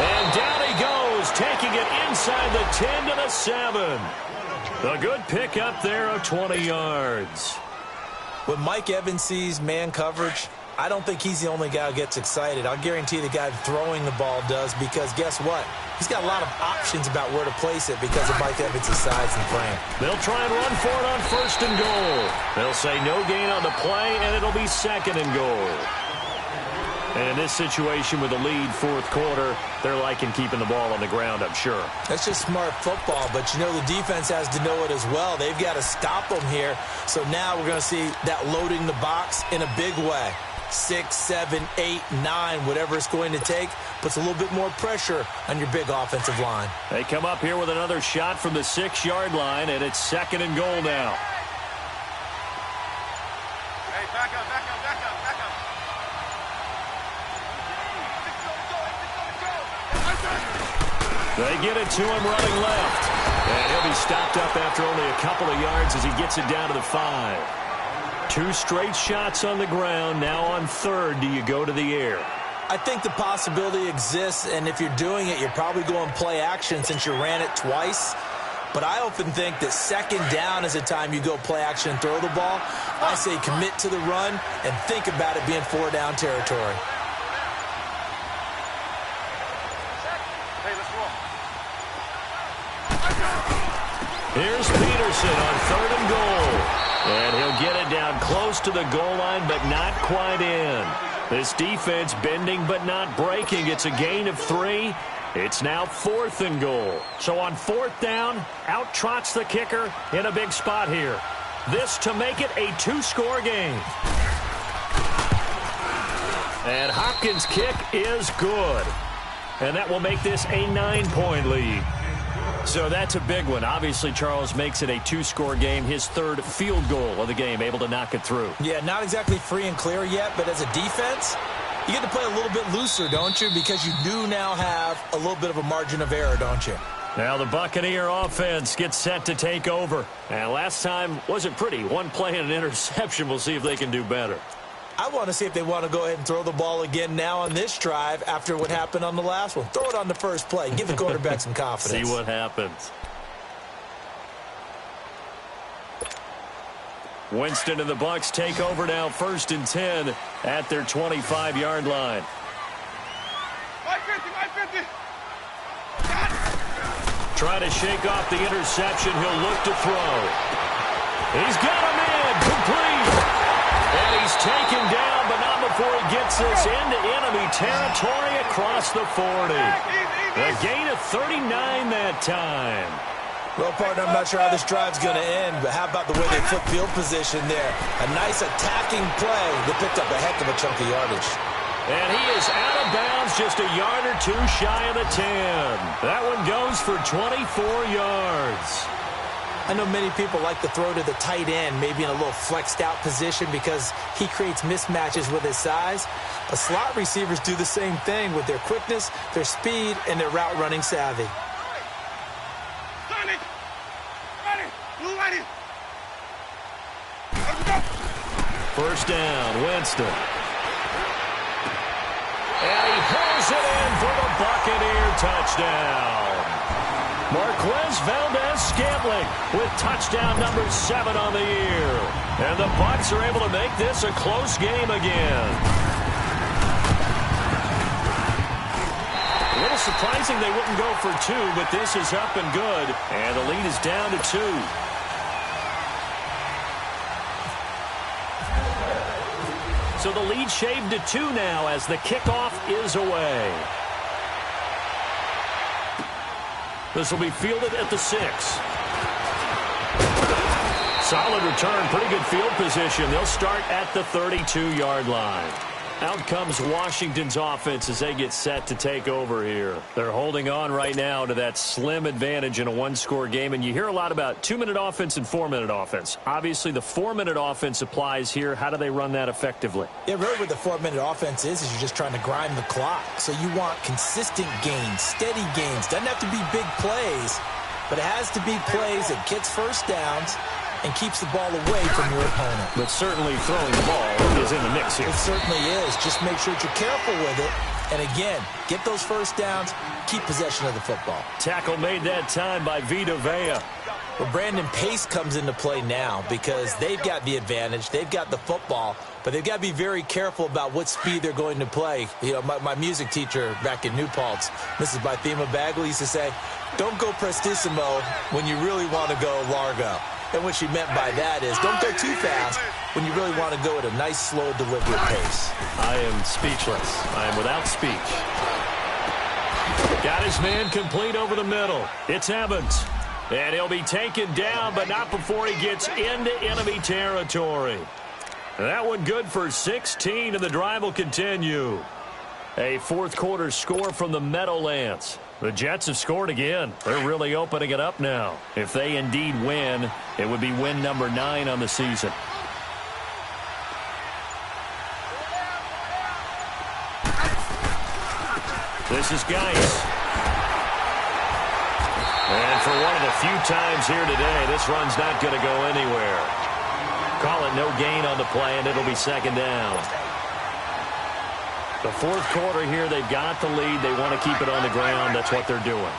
And down he goes, taking it inside the 10 to the 7. A good pickup there of 20 yards. When Mike Evans sees man coverage, I don't think he's the only guy who gets excited. I'll guarantee the guy throwing the ball does because guess what? He's got a lot of options about where to place it because of Mike Evans' size and frame. They'll try and run for it on 1st and goal. They'll say no gain on the play, and it'll be 2nd and goal. And in this situation with a lead 4th quarter, they're liking keeping the ball on the ground, I'm sure. That's just smart football, but you know the defense has to know it as well. They've got to stop them here. So now we're going to see that loading the box in a big way. 6, 7, 8, 9, whatever it's going to take, puts a little bit more pressure on your big offensive line. They come up here with another shot from the 6-yard line, and it's 2nd and goal now. Hey, back up, back up, back up, back up. They get it to him running left. And he'll be stopped up after only a couple of yards as he gets it down to the 5. 2 straight shots on the ground. Now on 3rd, do you go to the air? I think the possibility exists, and if you're doing it, you're probably going play action since you ran it twice. But I often think that 2nd down is the time you go play action and throw the ball. I say commit to the run and think about it being 4-down territory. Hey, let's roll. Here's Peterson on 3rd and goal. And he'll get it down close to the goal line, but not quite in. This defense bending but not breaking. It's a gain of 3. It's now 4th and goal. So on 4th down, out trots the kicker in a big spot here. This to make it a 2-score game. And Hopkins' kick is good. And that will make this a 9-point lead. So that's a big one. Obviously, Charles makes it a 2-score game. His 3rd field goal of the game, able to knock it through. Yeah, not exactly free and clear yet, but as a defense, you get to play a little bit looser, don't you? Because you do now have a little bit of a margin of error, don't you? Now the Buccaneer offense gets set to take over. And last time wasn't pretty. 1 play and an interception. We'll see if they can do better. I want to see if they want to go ahead and throw the ball again now on this drive after what happened on the last one. Throw it on the first play. Give the quarterback some confidence. See what happens. Winston and the Bucs take over now, 1st and 10 at their 25-yard line. My 50. Trying to shake off the interception. He'll look to throw. He's got him in. Complete. And he's taken down, but not before he gets this into enemy territory across the 40. A gain of 39 that time. Well, partner, I'm not sure how this drive's going to end, but how about the way they flip field position there? A nice attacking play. They picked up a heck of a chunk of yardage. And he is out of bounds, just a yard or 2 shy of the 10. That one goes for 24 yards. I know many people like to throw to the tight end, maybe in a little flexed out position because he creates mismatches with his size. But slot receivers do the same thing with their quickness, their speed, and their route running savvy. Ready. 1st down, Winston. And he pulls it in for the Buccaneer touchdown. Marquez Valdez-Scantling with touchdown number 7 on the year. And the Bucs are able to make this a close game again. A little surprising they wouldn't go for 2, but this is up and good. And the lead is down to 2. So the lead shaved to 2 now as the kickoff is away. This will be fielded at the 6. Solid return, pretty good field position. They'll start at the 32-yard line. Out comes Washington's offense as they get set to take over here. They're holding on right now to that slim advantage in a one-score game, and you hear a lot about 2-minute offense and 4-minute offense. Obviously, the 4-minute offense applies here. How do they run that effectively? Yeah, really what the 4-minute offense is you're just trying to grind the clock. So you want consistent gains, steady gains. Doesn't have to be big plays, but it has to be plays that gets first downs and keeps the ball away from your opponent. But certainly throwing the ball is in the mix here. It certainly is. Just make sure that you're careful with it. And again, get those first downs, keep possession of the football. Tackle made that time by Vita Vea. Well, Brandon, pace comes into play now because they've got the advantage. They've got the football, but they've got to be very careful about what speed they're going to play. You know, my music teacher back in New Paltz, Mrs. Bythema Bagley, used to say, don't go prestissimo when you really want to go largo. And what she meant by that is don't go too fast when you really want to go at a nice, slow, deliberate pace. I am speechless. I am without speech. Got his man complete over the middle. It's Evans. And he'll be taken down, but not before he gets into enemy territory. That one good for 16, and the drive will continue. A fourth-quarter score from the Meadowlands. The Jets have scored again. They're really opening it up now. If they indeed win, it would be win number 9 on the season. This is Geis. And for one of the few times here today, this run's not going to go anywhere. Call it no gain on the play, and it'll be second down. The fourth quarter here, they've got the lead. They want to keep it on the ground. That's what they're doing.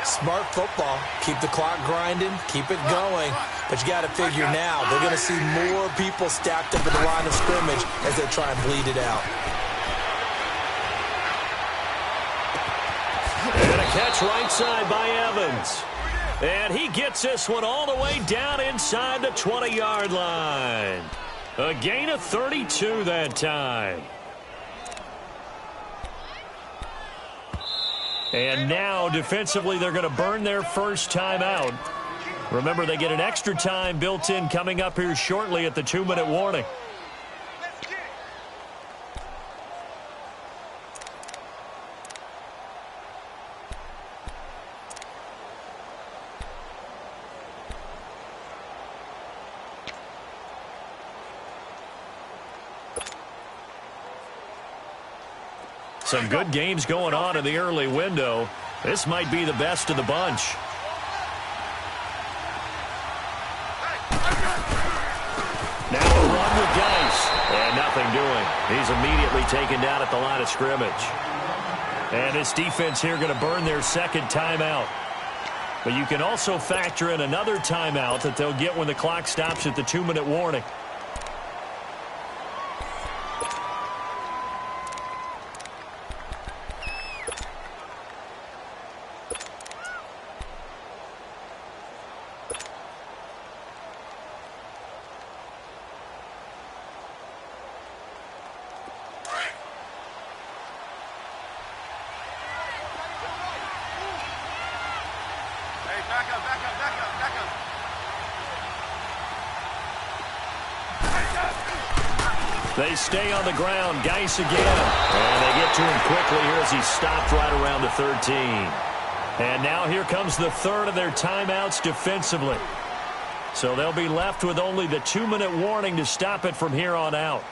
Smart football. Keep the clock grinding. Keep it going. But you got to figure now, they're going to see more people stacked up at the line of scrimmage as they try and bleed it out. And a catch right side by Evans. And he gets this one all the way down inside the 20-yard line. A gain of 32 that time. And now, defensively, they're going to burn their first timeout. Remember, they get an extra time built in coming up here shortly at the 2-minute warning. Some good games going on in the early window. This might be the best of the bunch. Now a run with Geis. And nothing doing. He's immediately taken down at the line of scrimmage. And this defense here going to burn their second timeout. But you can also factor in another timeout that they'll get when the clock stops at the 2-minute warning. They stay on the ground. Geis again. And they get to him quickly here as he stopped right around the 13. And now here comes the third of their timeouts defensively. So they'll be left with only the 2-minute warning to stop it from here on out.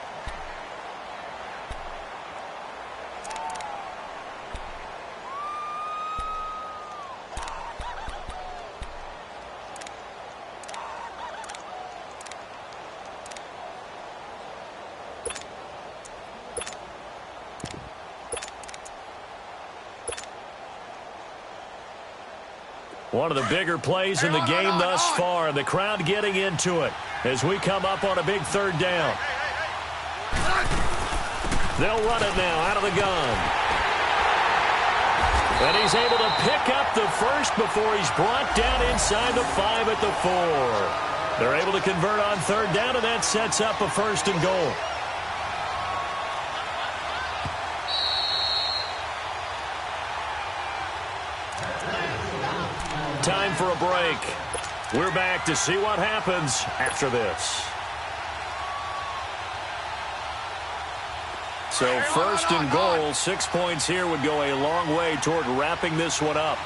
One of the bigger plays in the game thus far. The crowd getting into it as we come up on a big third down. They'll run it now out of the gun. And he's able to pick up the first before he's brought down inside the 5 at the 4. They're able to convert on third down, and that sets up a 1st and goal. Time for a break. We're back to see what happens after this. So 1st and goal, 6 points here would go a long way toward wrapping this one up.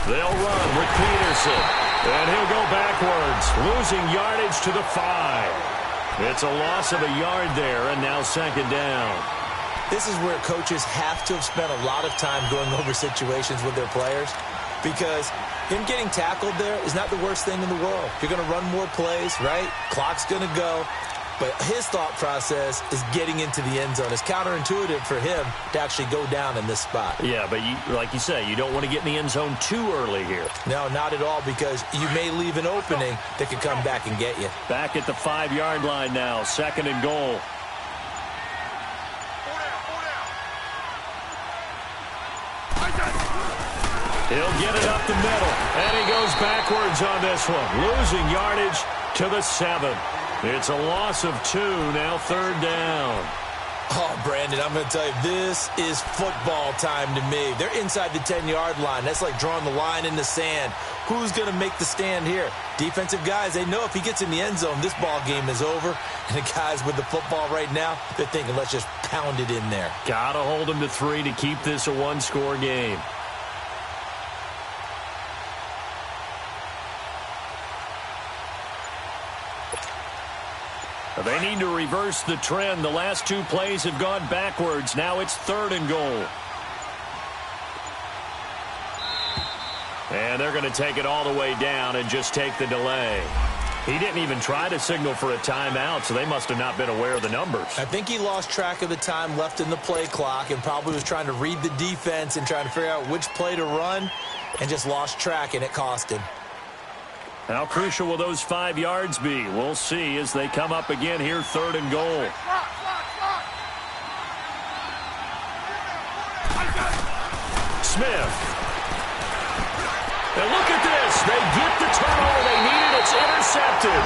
They'll run with Peterson, and he'll go backwards, losing yardage to the 5. It's a loss of a yard there, and now 2nd down. This is where coaches have to have spent a lot of time going over situations with their players, because him getting tackled there is not the worst thing in the world. You're going to run more plays, right? Clock's going to go. But his thought process is getting into the end zone. It's counterintuitive for him to actually go down in this spot. Yeah, but like you say, you don't want to get in the end zone too early here. No, not at all, because you may leave an opening that could come back and get you. Back at the 5-yard line now, 2nd and goal. He'll get it up the middle, and he goes backwards on this one, losing yardage to the 7. It's a loss of 2, now 3rd down. Oh, Brandon, I'm going to tell you, this is football time to me. They're inside the 10-yard line. That's like drawing the line in the sand. Who's going to make the stand here? Defensive guys, they know if he gets in the end zone, this ball game is over. And the guys with the football right now, they're thinking, let's just pound it in there. Got to hold him to 3 to keep this a one-score game. They need to reverse the trend. The last 2 plays have gone backwards. Now it's 3rd and goal. And they're going to take it all the way down and just take the delay. He didn't even try to signal for a timeout, so they must have not been aware of the numbers. I think he lost track of the time left in the play clock and probably was trying to read the defense and trying to figure out which play to run and just lost track, and it cost him. How crucial will those 5 yards be? We'll see as they come up again here, 3rd and goal. Smith. And look at this. They get the turnover they needed. It's intercepted.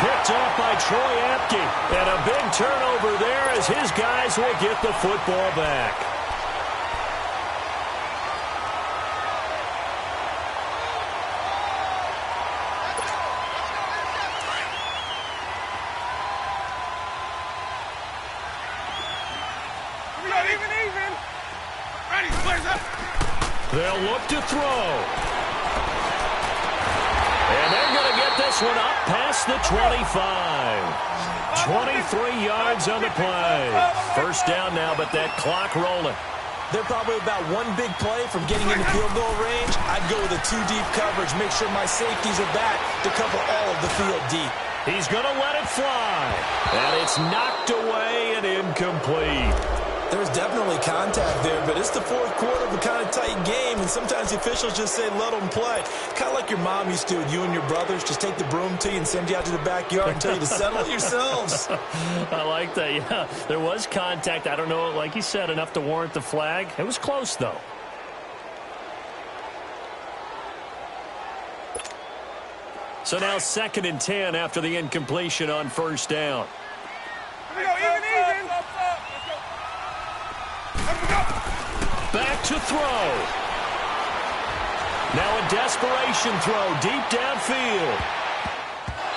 Picked off by Troy Apke. And a big turnover there as his guys will get the football back. They'll look to throw. And they're going to get this one up past the 25. 23 yards on the play. 1st down now, but that clock rolling. They're probably about 1 big play from getting into field goal range. I'd go with a 2-deep coverage. Make sure my safeties are back to cover all of the field deep. He's going to let it fly. And it's knocked away and incomplete. There's definitely contact there, but it's the 4th quarter of a kind of tight game, and sometimes the officials just say, let them play. Kind of like your mom used to with you and your brothers. Just take the broom to you and send you out to the backyard and tell you to settle it yourselves. I like that, yeah. There was contact. I don't know, like you said, enough to warrant the flag. It was close, though. So now 2nd and 10 after the incompletion on 1st down. Here we go, even. Back to throw. Now a desperation throw deep downfield.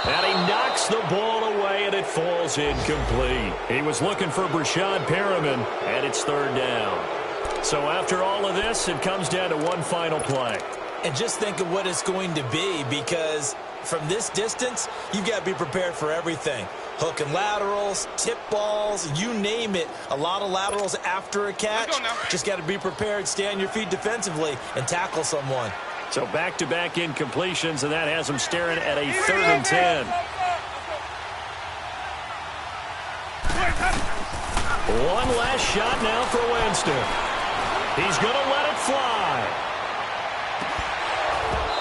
And he knocks the ball away, and it falls incomplete. He was looking for Brashad Perriman, and it's 3rd down. So after all of this, it comes down to one final play. And just think of what it's going to be, because from this distance, you've got to be prepared for everything. Hook and laterals, tip balls, you name it. A lot of laterals after a catch. Just got to be prepared, stay on your feet defensively, and tackle someone. So back-to-back incompletions, and that has them staring at a 3rd and 10. One last shot now for Winston. He's going to let it fly.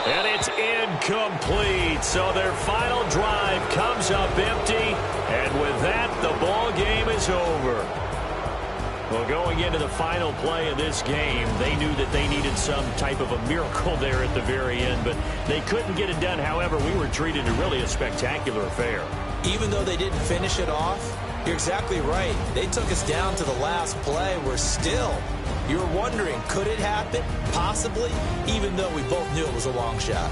And it's incomplete. So their final drive comes up empty. And with that, the ball game is over. Well, going into the final play of this game, they knew that they needed some type of a miracle there at the very end, but they couldn't get it done. However, we were treated to really a spectacular affair. Even though they didn't finish it off, you're exactly right. They took us down to the last play. We're still, you're wondering, could it happen? Possibly, even though we both knew it was a long shot.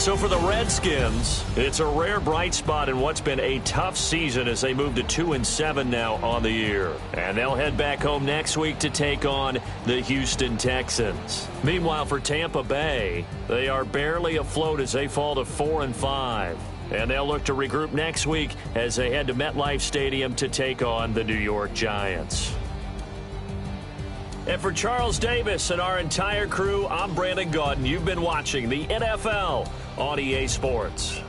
So for the Redskins, it's a rare bright spot in what's been a tough season as they move to 2-7 now on the year. And they'll head back home next week to take on the Houston Texans. Meanwhile, for Tampa Bay, they are barely afloat as they fall to 4-5. And they'll look to regroup next week as they head to MetLife Stadium to take on the New York Giants. And for Charles Davis and our entire crew, I'm Brandon Gaudin. You've been watching the NFL on EA Sports.